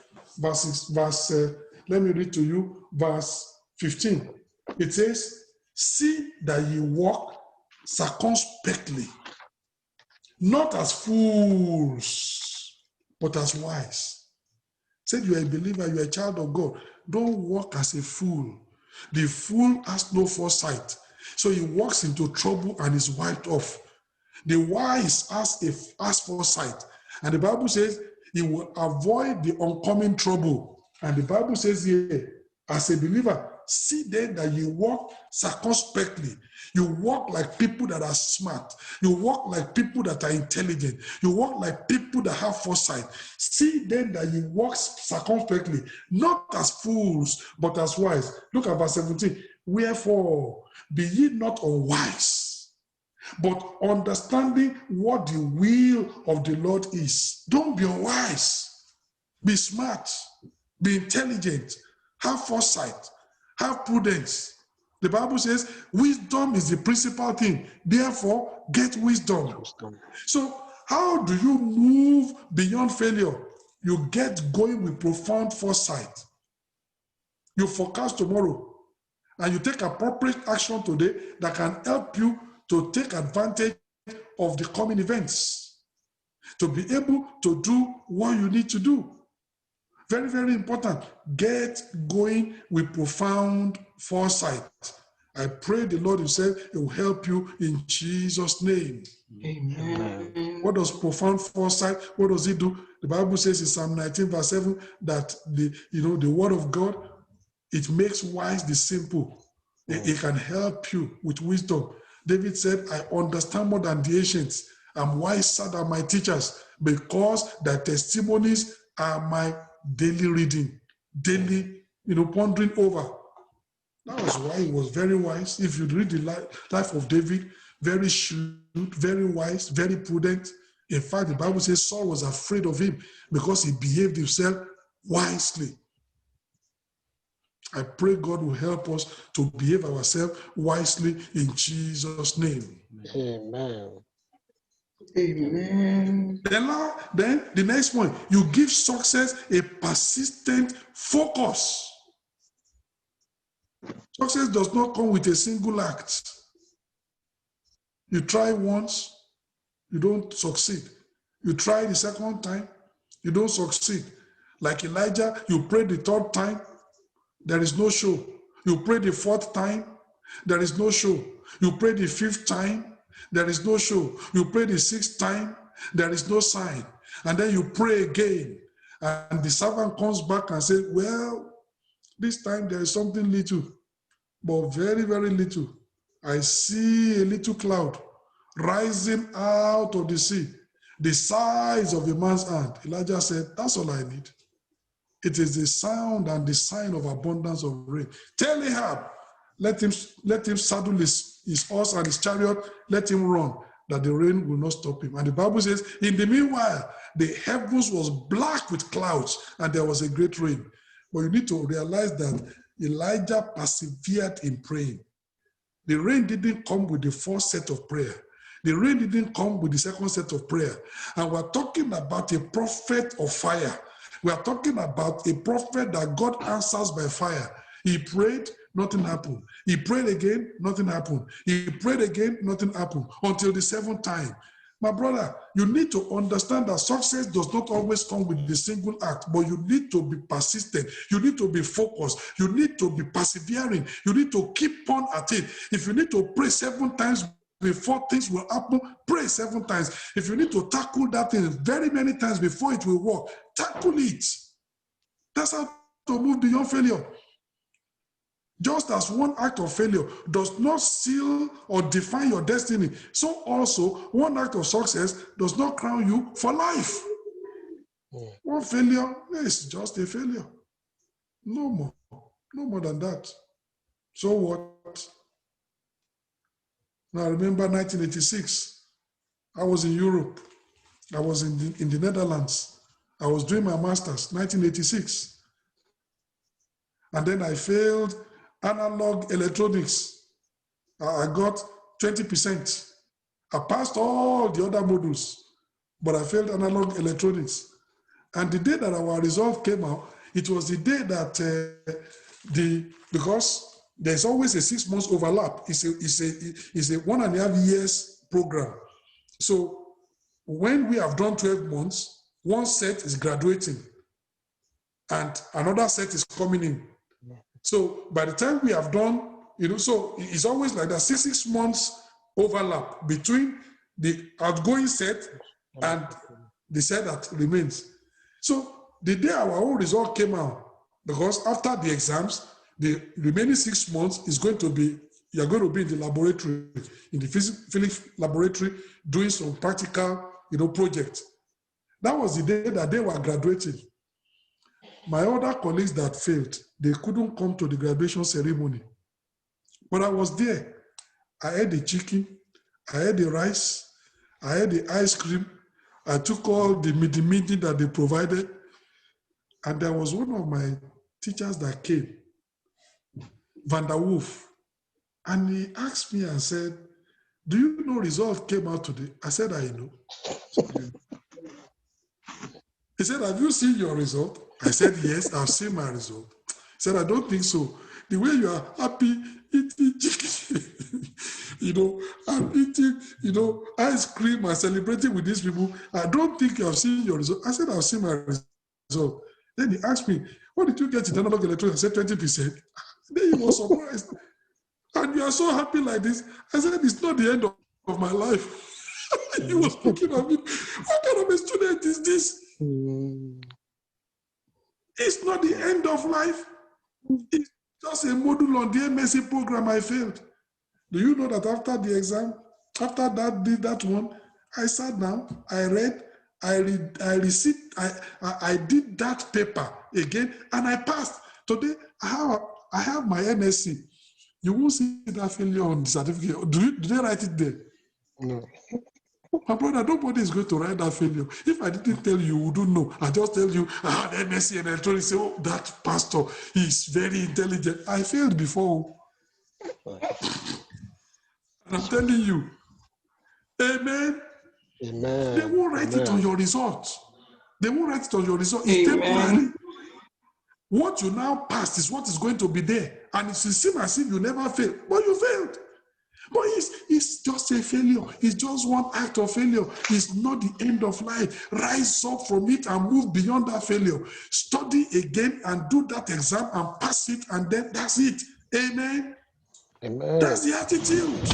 S1: let me read to you verse 15. It says, see that ye walk circumspectly, not as fools, but as wise. Said you are a believer, you are a child of God. Don't walk as a fool. The fool has no foresight. So he walks into trouble and is wiped off. The wise has foresight. And the Bible says he will avoid the oncoming trouble. And the Bible says here, as a believer, see then that you walk circumspectly. You walk like people that are smart. You walk like people that are intelligent. You walk like people that have foresight. See then that you walk circumspectly, not as fools, but as wise. Look at verse 17. Wherefore, be ye not unwise, but understanding what the will of the Lord is. Don't be unwise. Be smart. Be intelligent. Have foresight. Have prudence. The Bible says wisdom is the principal thing. Therefore, get wisdom. So how do you move beyond failure? You get going with profound foresight. You forecast tomorrow and you take appropriate action today that can help you to take advantage of the coming events, to be able to do what you need to do. Very, very important. Get going with profound foresight. I pray the Lord himself will help you in Jesus' name.
S3: Amen.
S1: What does profound foresight, what does it do? The Bible says in Psalm 19 verse 7 that the word of God, it makes wise the simple. It can help you with wisdom. David said, I understand more than the ancients. I'm wiser than my teachers because their testimonies are my daily reading, daily, pondering over. That was why he was very wise. If you read the life of David, very shrewd, very wise, very prudent. In fact, the Bible says Saul was afraid of him because he behaved himself wisely. I pray God will help us to behave ourselves wisely in Jesus' name.
S2: Amen.
S3: Amen.
S1: Then the next point, you give success a persistent focus. Success does not come with a single act. You try once, you don't succeed. You try the second time, you don't succeed. Like Elijah, you pray the third time, there is no show. You pray the fourth time, there is no show. You pray the fifth time, there is no show. You pray the sixth time, there is no sign. And then you pray again, and the servant comes back and says, well, this time there is something little, but very, very little. I see a little cloud rising out of the sea, the size of a man's hand. Elijah said, that's all I need. It is the sound and the sign of abundance of rain. Tell Ahab, let him saddle his horse and his chariot, let him run, that the rain will not stop him. And the Bible says, in the meanwhile, the heavens was black with clouds, and there was a great rain. But you need to realize that Elijah persevered in praying. The rain didn't come with the first set of prayer. The rain didn't come with the second set of prayer. And we're talking about a prophet of fire. We are talking about a prophet that God answers by fire. He prayed, nothing happened. He prayed again, nothing happened. He prayed again, nothing happened until the seventh time. My brother, you need to understand that success does not always come with the single act, but you need to be persistent. You need to be focused. You need to be persevering. You need to keep on at it. If you need to pray 7 times before things will happen, pray 7 times. If you need to tackle that thing very many times before it will work, tackle it. That's how to move beyond failure. Just as one act of failure does not seal or define your destiny, so also one act of success does not crown you for life. One failure is just a failure. No more than that. So what? Now I remember 1986. I was in Europe. I was in the Netherlands. I was doing my master's, 1986. And then I failed analog electronics. I got 20%. I passed all the other modules, but I failed analog electronics. And the day that our result came out, it was the day that because there's always a 6 months overlap. It's a 1.5 years program. So when we have done 12 months, one set is graduating and another set is coming in. So by the time we have done, so it's always like that 6 months overlap between the outgoing set and the set that remains. So the day our own result came out, because after the exams, the remaining 6 months is going to be, you're going to be in the laboratory, in the physics laboratory, doing some practical, project. That was the day that they were graduating. My other colleagues that failed, they couldn't come to the graduation ceremony. But I was there. I had the chicken, I had the rice, I had the ice cream, I took all the midi that they provided. And there was one of my teachers that came, Van der Wolf, and he asked me and said, "Do you know result came out today?" I said, "I know." He said, "Have you seen your result?" I said, "Yes, I've seen my result." He said, "I don't think so. The way you are happy eating chicken, and eating, ice cream and celebrating with these people, I don't think you have seen your result." I said, "I've seen my result." Then he asked me, "What did you get in analog electronics?" I said, 20%. Then he was surprised. "And you are so happy like this?" I said, "It's not the end of my life." He was looking at me. What kind of a student is this? It's not the end of life. It's just a module on the MSc program I failed. Do you know that after the exam, after that did that one, I sat down, I read, I did that paper again, and I passed. Today, I have my MSc. You won't see that failure on the certificate. Do they write it there?
S2: No.
S1: My brother, nobody is going to write that failure. If I didn't tell you, you wouldn't know. I just tell you, I had MSc and electronics. Say, "Oh, that pastor is very intelligent." I failed before. And I'm telling you, amen.
S2: Amen.
S1: They won't write it on your results. They won't write it on your results. It's
S3: Amen.
S1: temporary. What you now passed is what is going to be there. And it will seem as if you never failed, but you failed. But it's just a failure. It's just one act of failure. It's not the end of life. Rise up from it and move beyond that failure. Study again and do that exam and pass it, and then that's it. Amen.
S2: Amen.
S1: That's the attitude.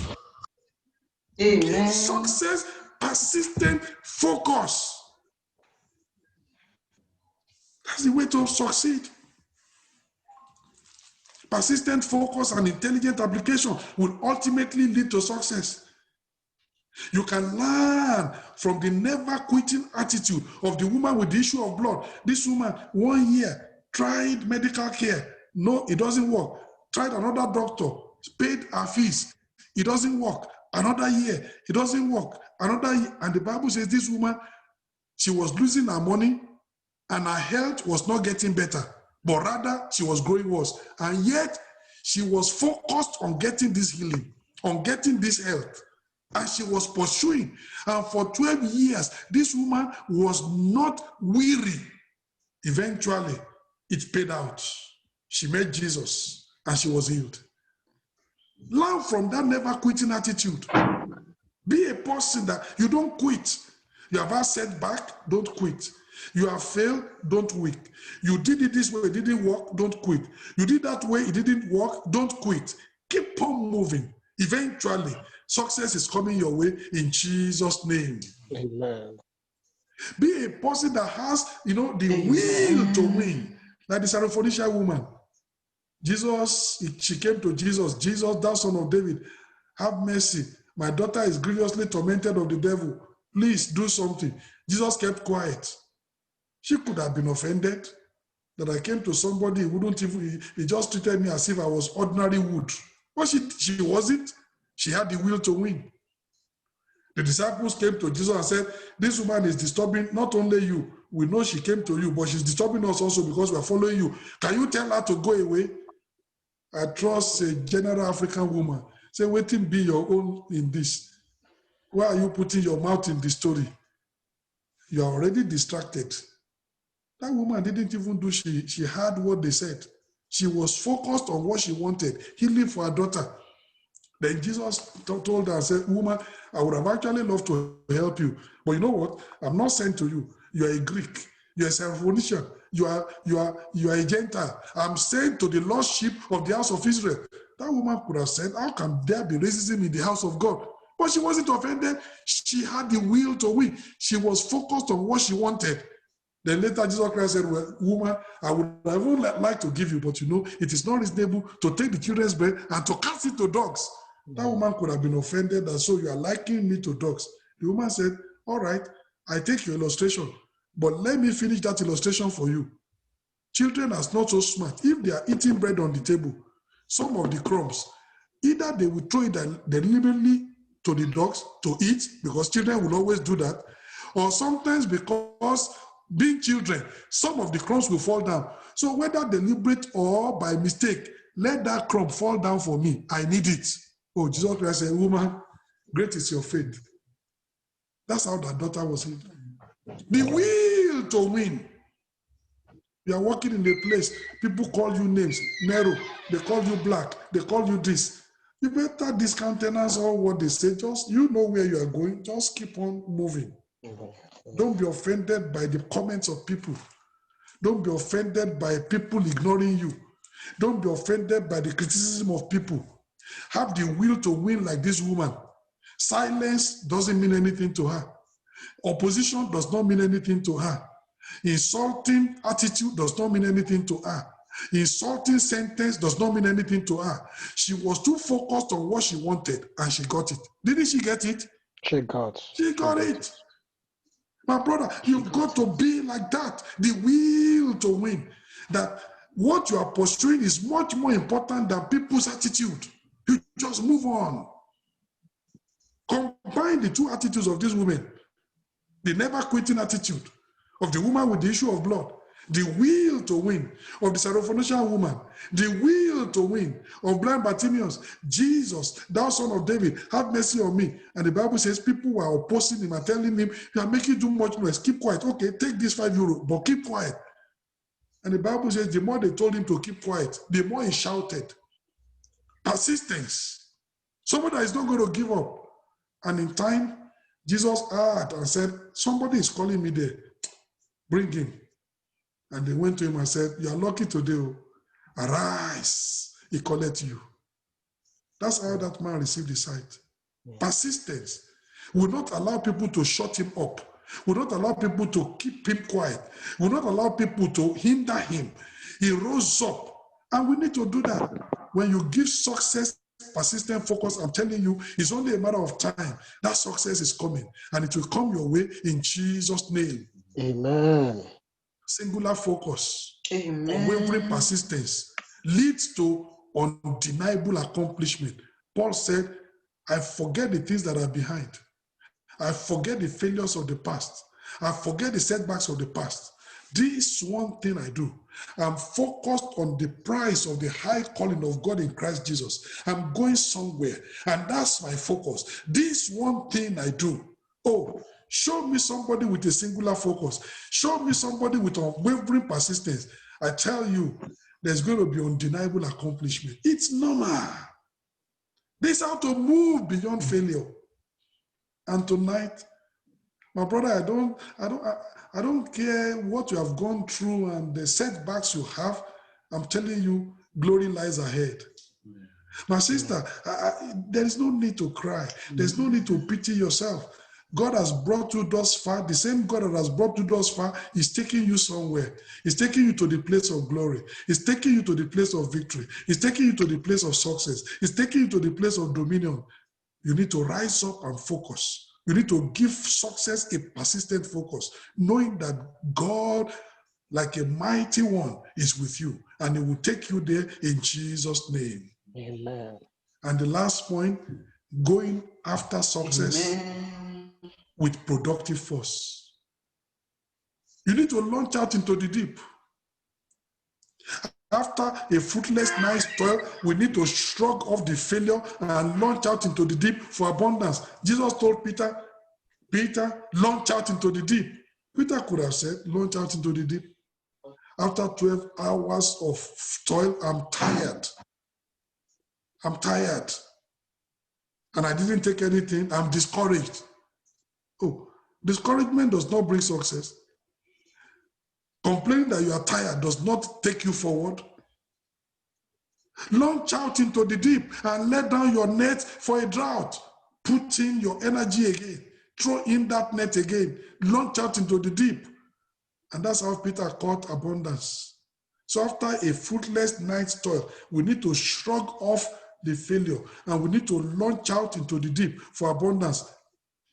S3: Amen.
S1: Success, persistent focus. That's the way to succeed. Persistent focus and intelligent application will ultimately lead to success. You can learn from the never quitting attitude of the woman with the issue of blood. This woman, 1 year, tried medical care. No, it doesn't work. Tried another doctor, paid her fees. It doesn't work. Another year, it doesn't work. Another year. And the Bible says this woman, she was losing her money and her health was not getting better, but rather she was growing worse. And yet she was focused on getting this healing, on getting this health. And she was pursuing. And for 12 years, this woman was not weary Eventually, it paid out. She met Jesus and she was healed. Learn from that never quitting attitude. Be a person that you don't quit. You have had setback, don't quit. You have failed, don't quit. You did it this way, it didn't work, don't quit. You did that way, it didn't work, don't quit. Keep on moving. Eventually, success is coming your way in Jesus' name.
S2: Amen.
S1: Be a person that has, the will to win. Like the Syrophoenician woman. She came to Jesus. Jesus, thou son of David, have mercy. My daughter is grievously tormented of the devil. Please do something. Jesus kept quiet. She could have been offended that I came to somebody he just treated me as if I was ordinary wood. But she wasn't. She had the will to win. The disciples came to Jesus and said, this woman is disturbing not only you. We know she came to you, but she's disturbing us also because we are following you. Can you tell her to go away? I trust a general African woman. Say, waiting be your own in this. Why are you putting your mouth in the story? You are already distracted. That woman didn't even do, she heard what they said. She was focused on what she wanted, healing for her daughter. Then Jesus told her and said, woman, I would have actually loved to help you. But you know what? I'm not sent to you. You are a Greek. You are a Syrophoenician. You are a Gentile. I'm sent to the lost sheep of the house of Israel. That woman could have said, how can there be racism in the house of God? But she wasn't offended. She had the will to win. She was focused on what she wanted. Then later Jesus Christ said, well, woman, I would have like to give you, but it is not reasonable to take the children's bread and to cast it to dogs. That woman could have been offended that so you are likening me to dogs. The woman said, all right, I take your illustration, but let me finish that illustration for you. Children are not so smart. If they are eating bread on the table, some of the crumbs, either they will throw it deliberately to the dogs to eat, because children will always do that, or sometimes because being children, some of the crumbs will fall down. So whether deliberate or by mistake, let that crumb fall down for me. I need it. Oh, Jesus Christ said, woman, great is your faith. That's how that daughter was healed. The will to win. You are working in a place, people call you names, Nero, they call you black, they call you this. You better discountenance all what they say. Just, you know where you are going, just keep on moving. Don't be offended by the comments of people. Don't be offended by people ignoring you. Don't be offended by the criticism of people. Have the will to win like this woman. Silence doesn't mean anything to her. Opposition does not mean anything to her. Insulting attitude does not mean anything to her. Insulting sentence does not mean anything to her. She was too focused on what she wanted and she got it. Didn't she get it?
S2: She got
S1: it. My brother, you've got to be like that. The will to win. That what you are pursuing is much more important than people's attitude. You just move on. Combine the two attitudes of this woman. The never quitting attitude of the woman with the issue of blood. The will to win of the Syrophoenician woman. The will to win of blind Bartimaeus. Jesus, thou son of David, have mercy on me. And the Bible says people were opposing him and telling him, you are making too much noise. Keep quiet. Okay, take this €5, but keep quiet. And the Bible says the more they told him to keep quiet, the more he shouted. Persistence. Somebody that is not going to give up. And in time, Jesus heard and said, somebody is calling me there. Bring him. And they went to him and said, you are lucky today. Arise. He calleth you. That's how that man received his sight. Persistence. Will not allow people to shut him up. Will not allow people to keep him quiet. Will not allow people to hinder him. He rose up. And we need to do that. When you give success, persistent focus, I'm telling you, it's only a matter of time. That success is coming. And it will come your way in Jesus' name.
S2: Amen.
S1: Singular focus,
S3: Amen.
S1: unwavering persistence leads to undeniable accomplishment. Paul said, I forget the things that are behind. I forget the failures of the past. I forget the setbacks of the past. This one thing I do. I'm focused on the prize of the high calling of God in Christ Jesus. I'm going somewhere, and that's my focus. This one thing I do. Oh, Show me somebody with a singular focus. Show me somebody with unwavering persistence. I tell you, there's going to be undeniable accomplishment. It's normal. This is how to move beyond failure. And tonight, my brother, I don't care what you have gone through and the setbacks you have. I'm telling you, glory lies ahead. My sister, there is no need to cry. There's no need to pity yourself. God has brought you thus far. The same God that has brought you thus far is taking you somewhere. He's taking you to the place of glory. He's taking you to the place of victory. He's taking you to the place of success. He's taking you to the place of dominion. You need to rise up and focus. You need to give success a persistent focus, knowing that God, like a mighty one, is with you, and he will take you there in Jesus' name.
S2: Amen.
S1: And the last point, going after success with productive force. You need to launch out into the deep. After a fruitless night's toil, we need to shrug off the failure and launch out into the deep for abundance. Jesus told Peter, launch out into the deep. Peter could have said, launch out into the deep. After 12 hours of toil, I'm tired. I'm tired. And I didn't take anything. I'm discouraged. Oh, discouragement does not bring success. Complaining that you are tired does not take you forward. Launch out into the deep and let down your net for a drought. Put in your energy again. Throw in that net again. Launch out into the deep. And that's how Peter caught abundance. So after a fruitless night's toil, we need to shrug off the failure and we need to launch out into the deep for abundance.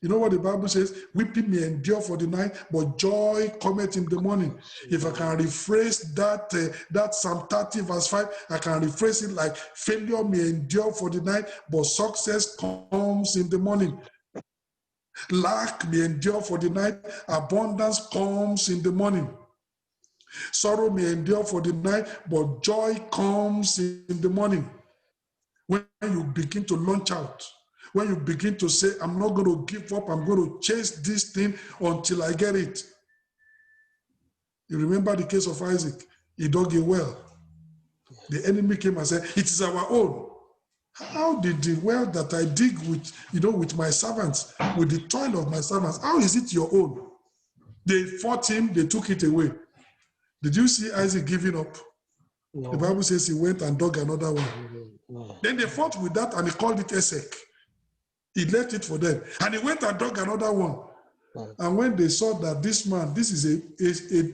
S1: You know what the Bible says? Weeping may endure for the night, but joy cometh in the morning. If I can rephrase that Psalm 30 verse 5, I can rephrase it like failure may endure for the night, but success comes in the morning. Lack may endure for the night, abundance comes in the morning. Sorrow may endure for the night, but joy comes in the morning. When you begin to launch out, when you begin to say, I'm not going to give up, I'm going to chase this thing until I get it. You remember the case of Isaac. He dug a well. The enemy came and said, it is our own. How did the well that I dig with my servants, with the toil of my servants, how is it your own? They fought him, they took it away. Did you see Isaac giving up?
S2: No.
S1: The Bible says he went and dug another one.
S2: No.
S1: Then they fought with that and he called it Esek. He left it for them. And he went and dug another one.
S2: No.
S1: And when they saw that this man, this is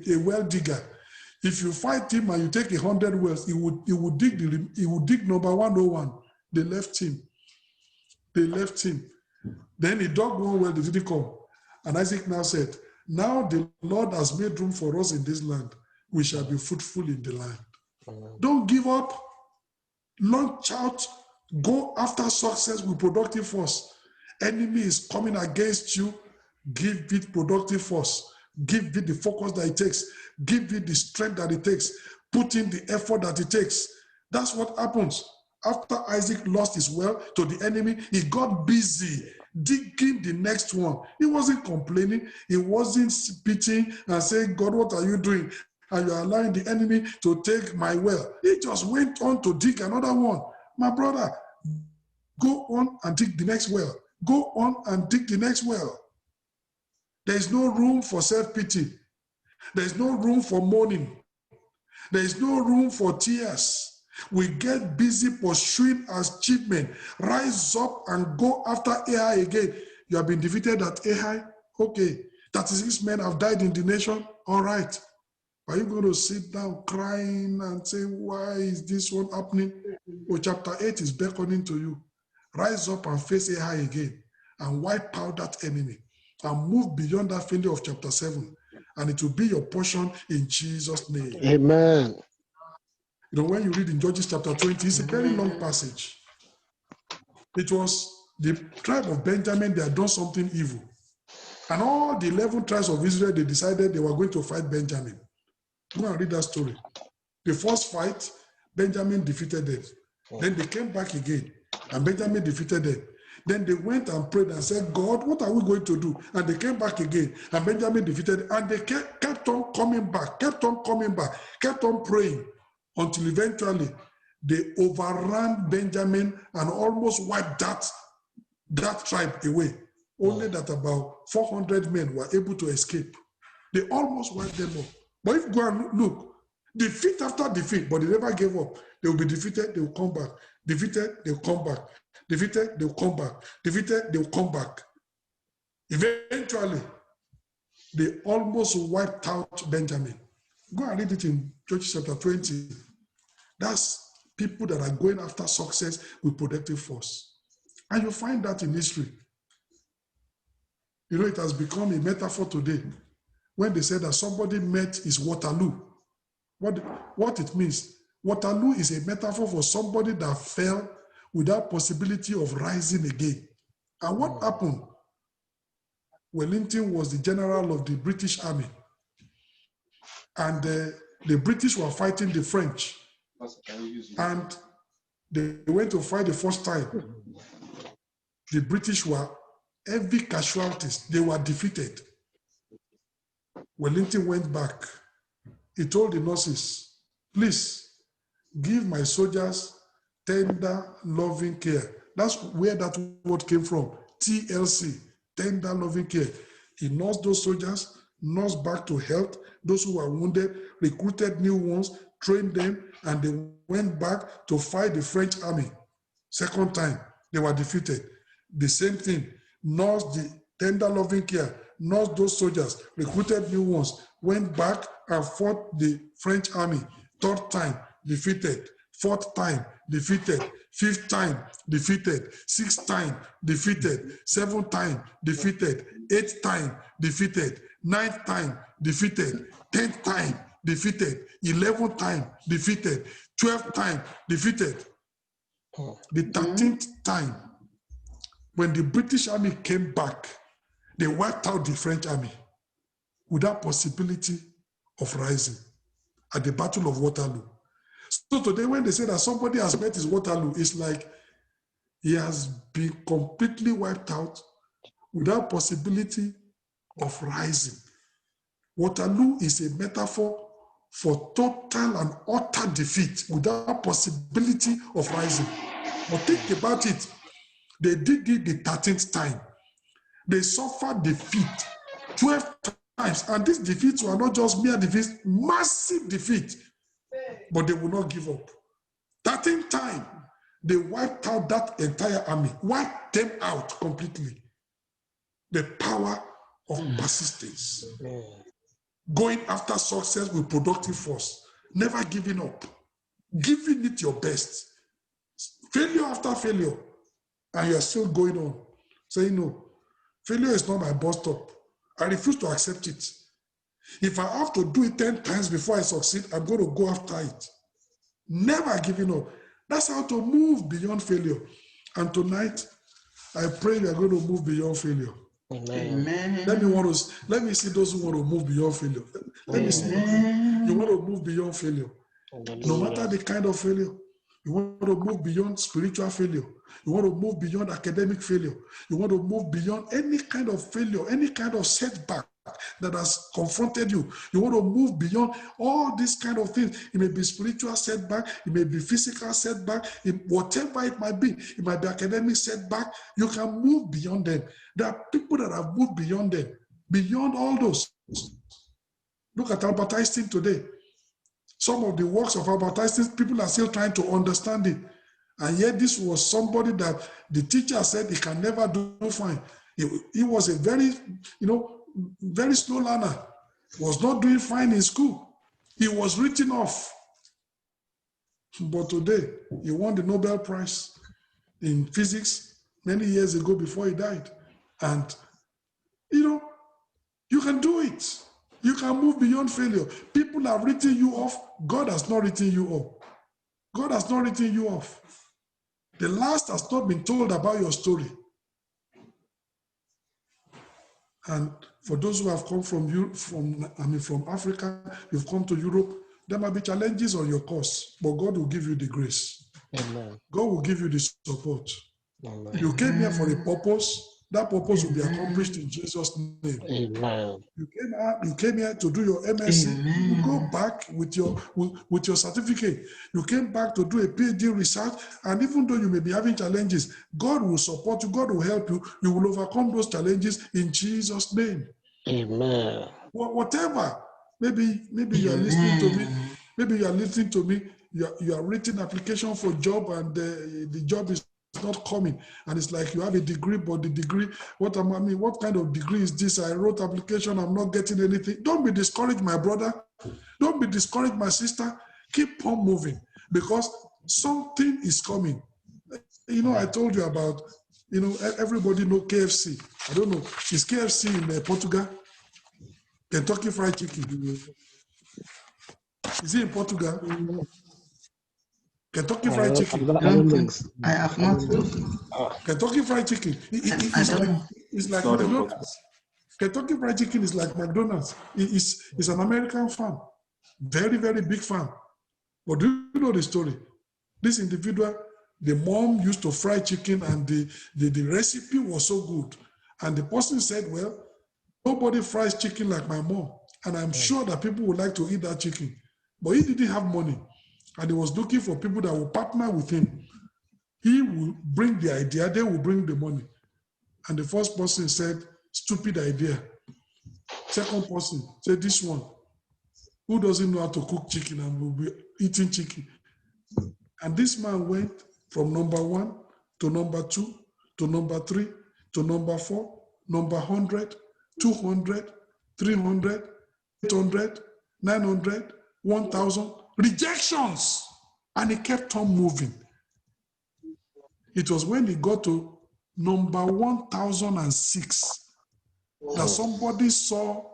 S1: a well digger, if you fight him and you take 100 wells, he would dig number 101. They left him. Then he dug one well, they didn't come. And Isaac now said, now the Lord has made room for us in this land. We shall be fruitful in the land. Don't give up. Launch out. Go after success with productive force. Enemy is coming against you. Give it productive force. Give it the focus that it takes. Give it the strength that it takes. Put in the effort that it takes. That's what happens. After Isaac lost his well to the enemy, he got busy digging the next one. He wasn't complaining. He wasn't pitying and saying, God, what are you doing? And you're allowing the enemy to take my well. He just went on to dig another one. My brother, go on and dig the next well. Go on and dig the next well. There is no room for self-pity. There is no room for mourning. There is no room for tears. We get busy pursuing achievement. Rise up and go after Ai again. You have been defeated at Ai? Okay. 36 men have died in the nation? All right. Are you going to sit down crying and say, why is this one happening? Oh, chapter 8 is beckoning to you. Rise up and face Ai again and wipe out that enemy and move beyond that failure of chapter 7. And it will be your portion in Jesus' name.
S2: Amen.
S1: You know, when you read in Judges chapter 20, it's a very long passage. It was the tribe of Benjamin, they had done something evil. And all the 11 tribes of Israel, they decided they were going to fight Benjamin. Go and read that story. The first fight, Benjamin defeated them. Then they came back again, and Benjamin defeated them. Then they went and prayed and said, God, what are we going to do? And they came back again, and Benjamin defeated, and they kept on coming back, kept on praying, until eventually they overran Benjamin and almost wiped that tribe away. Only that about 400 men were able to escape. They almost wiped them up. But if you go and look, defeat after defeat, but they never gave up. They will be defeated, they will come back. Defeated, they will come back. Defeated, they will come back. Defeated, they will come back. Eventually, they almost wiped out Benjamin. Go and read it in Judges chapter 20. That's people that are going after success with protective force. And you find that in history. You know, it has become a metaphor today. When they say that somebody met his Waterloo, what it means? Waterloo is a metaphor for somebody that fell without possibility of rising again. And what happened? Wellington was the general of the British Army. And the British were fighting the French. And they went to fight the first time. The British were heavy casualties. They were defeated. Wellington went back. He told the nurses, please give my soldiers tender, loving care. That's where that word came from, TLC, tender, loving care. He nursed those soldiers, nursed back to health, those who were wounded, recruited new ones, trained them, and they went back to fight the French army. Second time, they were defeated. The same thing, nursed the tender, loving care, nursed those soldiers, recruited new ones, went back and fought the French army. Third time, defeated. Fourth time, defeated. Fifth time, defeated. Sixth time, defeated. Seventh time, defeated. Eighth time, defeated. Ninth time, defeated. 10th time, defeated. 11th time, defeated. 12th time, defeated. The 13th time, when the British army came back, they wiped out the French army without possibility of rising at the Battle of Waterloo. So today, when they say that somebody has met his Waterloo, it's like he has been completely wiped out without possibility of rising. Waterloo is a metaphor for total and utter defeat without possibility of rising. But think about it. They did it the 13th time. They suffered defeat 12 times. And these defeats were not just mere defeats, massive defeat. But they will not give up. 13th time, they wiped out that entire army, wiped them out completely. The power of persistence. Going after success with productive force, never giving up, giving it your best. Failure after failure, and you are still going on, saying, no, failure is not my bus stop. I refuse to accept it. If I have to do it 10 times before I succeed, I'm going to go after it. Never giving up. That's how to move beyond failure. And tonight, I pray we are going to move beyond failure.
S3: Amen.
S1: Let me see those who want to move beyond failure. Let me see. You want to move beyond failure. No matter the kind of failure. You want to move beyond spiritual failure. You want to move beyond academic failure. You want to move beyond any kind of failure, any kind of setback that has confronted you. You want to move beyond all these kind of things. It may be spiritual setback. It may be physical setback. Whatever it might be. It might be academic setback. You can move beyond them. There are people that have moved beyond them. Beyond all those. Look at Albert Einstein today. Some of the works of Albert Einstein, people are still trying to understand it. And yet this was somebody that the teacher said he can never do fine. He was a very, very slow learner. Was not doing fine in school. He was written off. But today, he won the Nobel Prize in physics many years ago before he died. And, you can do it. You can move beyond failure. People have written you off. God has not written you off. God has not written you off. The last has not been told about your story. And for those who have come from Africa, you've come to Europe, there might be challenges on your course, but God will give you the grace.
S2: Amen.
S1: God will give you the support.
S2: Amen.
S1: You came here for a purpose. That purpose will be accomplished in Jesus' name.
S2: Amen.
S1: You came here to do your MSc. You go back with your certificate. You came back to do a PhD research, and even though you may be having challenges, God will support you. God will help you. You will overcome those challenges in Jesus' name.
S2: Amen.
S1: Whatever. Maybe you are listening to me. Maybe you are listening to me. You are written application for job, and the job is not coming, and it's like you have a degree, but the degree, what kind of degree is this? I wrote application, I'm not getting anything. Don't be discouraged, my brother. Don't be discouraged, my sister. Keep on moving, because something is coming. I told you about, everybody know KFC. I don't know, is KFC in Portugal? Kentucky Fried Chicken. Is it in Portugal? Kentucky Fried Chicken.
S3: I have not.
S1: Kentucky Fried Chicken. It's like McDonald's. Kentucky Fried Chicken is like McDonald's. It's an American farm. Very, very big farm. But do you know the story? This individual, the mom used to fry chicken, and the recipe was so good. And the person said, well, nobody fries chicken like my mom. And I'm sure that people would like to eat that chicken. But he didn't have money. And he was looking for people that will partner with him. He will bring the idea, they will bring the money. And the first person said, stupid idea. Second person said, this one. Who doesn't know how to cook chicken and will be eating chicken? And this man went from number 1 to number 2 to number 3 to number 4, number 100, 200, 300, 800, 900, 1,000. Rejections. And he kept on moving. It was when he got to number 1,006 that somebody saw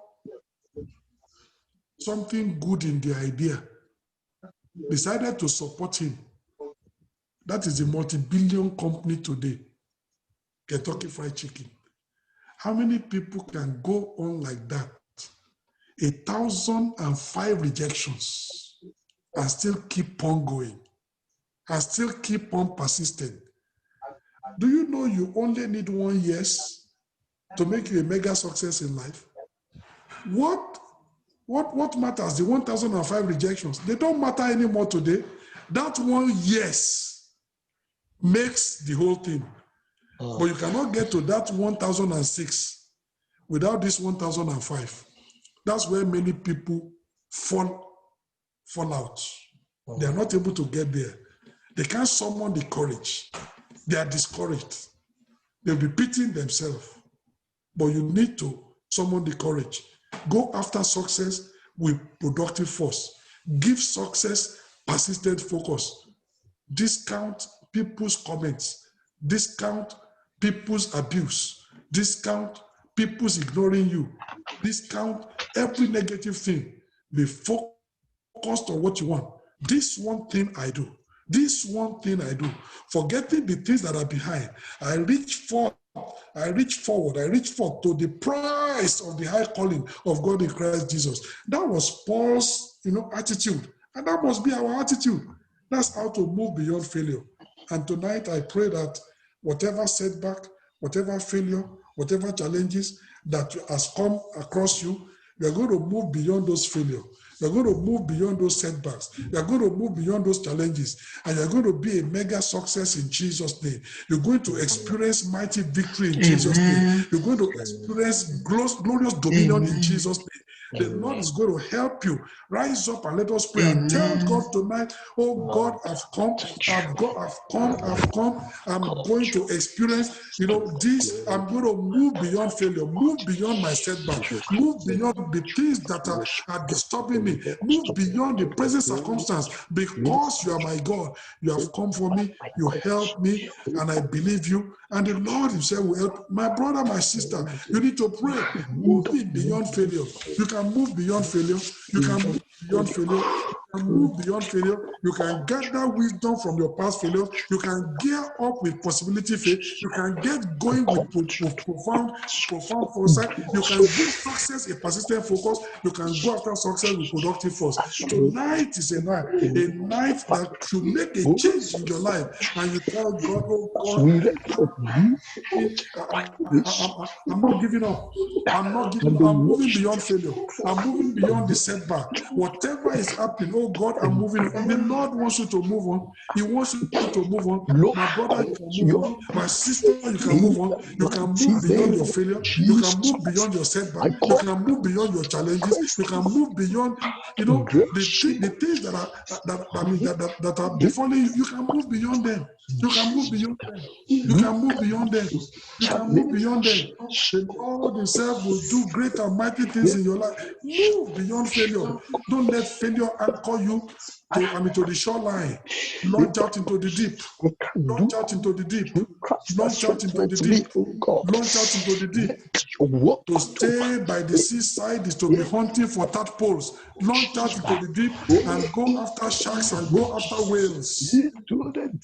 S1: something good in the idea, decided to support him. That is a multi-billion company today, Kentucky Fried Chicken. How many people can go on like that? 1,005 rejections and still keep on going and still keep on persisting. Do you know you only need 1 year to make you a mega success in life? What matters? The 1,005 rejections, they don't matter anymore today. That 1 year makes the whole thing. But you cannot get to that 1,006 without this 1,005. That's where many people fall out. They are not able to get there. They can't summon the courage. They are discouraged. They'll be pitying themselves. But you need to summon the courage. Go after success with productive force. Give success persistent focus. Discount people's comments. Discount people's abuse. Discount people's ignoring you. Discount every negative thing. Be focused on what you want. This one thing I do. This one thing I do. Forgetting the things that are behind. I reach forward to the prize of the high calling of God in Christ Jesus. That was Paul's, attitude. And that must be our attitude. That's how to move beyond failure. And tonight I pray that whatever setback, whatever failure, whatever challenges that has come across you, you are going to move beyond those failures. You're going to move beyond those setbacks. You're going to move beyond those challenges. And you're going to be a mega success in Jesus' name. You're going to experience mighty victory in Jesus' name. You're going to experience glorious dominion in Jesus' name. The Lord is going to help you. Rise up and let us pray and tell God tonight, oh God, I've come. I'm going to experience, this. I'm going to move beyond failure, move beyond my setback, move beyond the things that are disturbing me, move beyond the present circumstance, because you are my God. You have come for me, you help me, and I believe you. And the Lord himself will help. My brother, my sister, you need to pray. Moving beyond failure. You can move beyond failure. You can move beyond failure. can move beyond failure. You can gather wisdom from your past failures. You can gear up with possibility faith. You can get going with profound foresight. You can give success a persistent focus. You can go after success with productive force. Tonight is a night that should make a change in your life. And you tell God, oh God, I'm not giving up. I'm not giving up. I'm moving beyond failure. I'm moving beyond the setback. Whatever is happening, oh God, I'm moving on. The Lord wants you to move on. He wants you to move on. My brother, you can move on. My sister, you can move on. You can move beyond your failure. You can move beyond your setback. You can move beyond your challenges. You can move beyond, the things that are befalling you. You can move beyond them. You can move beyond them. You can move beyond them. You can move beyond them. The Lord Himself will do great and mighty things in your life. Move beyond failure. Don't let failure anchor you to the shoreline. Launch out into the deep. Launch out into the deep. Launch out into the deep. Launch out into the deep. To stay by the seaside is to be hunting for tadpoles. Launch out into the deep and go after sharks and go after whales.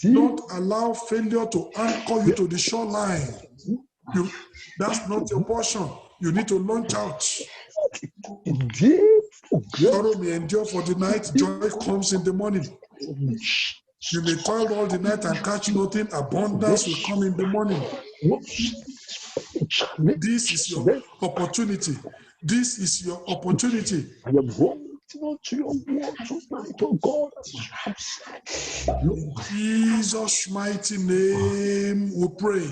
S1: Don't allow failure to anchor you to the shoreline. That's not your portion. You need to launch out. Sorrow may endure for the night, joy comes in the morning. You may toil all the night and catch nothing, abundance will come in the morning. This is your opportunity. This is your opportunity.
S4: To your word tonight, oh God.
S1: In Jesus' mighty name we pray.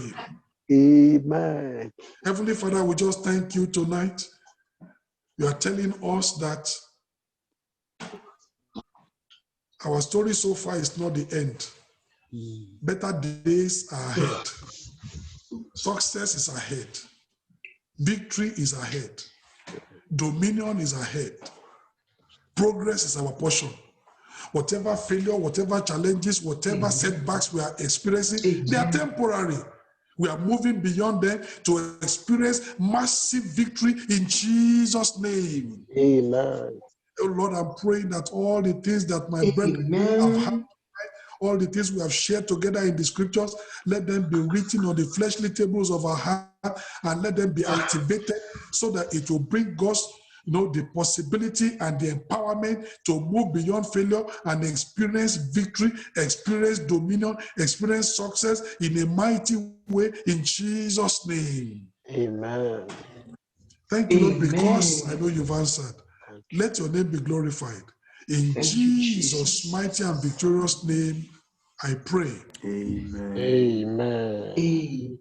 S4: Amen.
S1: Heavenly Father, we just thank you tonight. You are telling us that our story so far is not the end. Better days are ahead. Success is ahead. Victory is ahead. Dominion is ahead. Progress is our portion. Whatever failure, whatever challenges, whatever setbacks we are experiencing, they are temporary. We are moving beyond them to experience massive victory in Jesus' name.
S4: Amen.
S1: Oh Lord, I'm praying that all the things that my brethren have had, all the things we have shared together in the scriptures, let them be written on the fleshly tables of our heart and let them be activated so that it will bring us the possibility and the empowerment to move beyond failure and experience victory, experience dominion, experience success in a mighty way in Jesus' name.
S4: Amen.
S1: Thank you, Lord, because I know you've answered. Let your name be glorified. In Jesus' mighty and victorious name, I pray.
S4: Amen.
S2: Amen.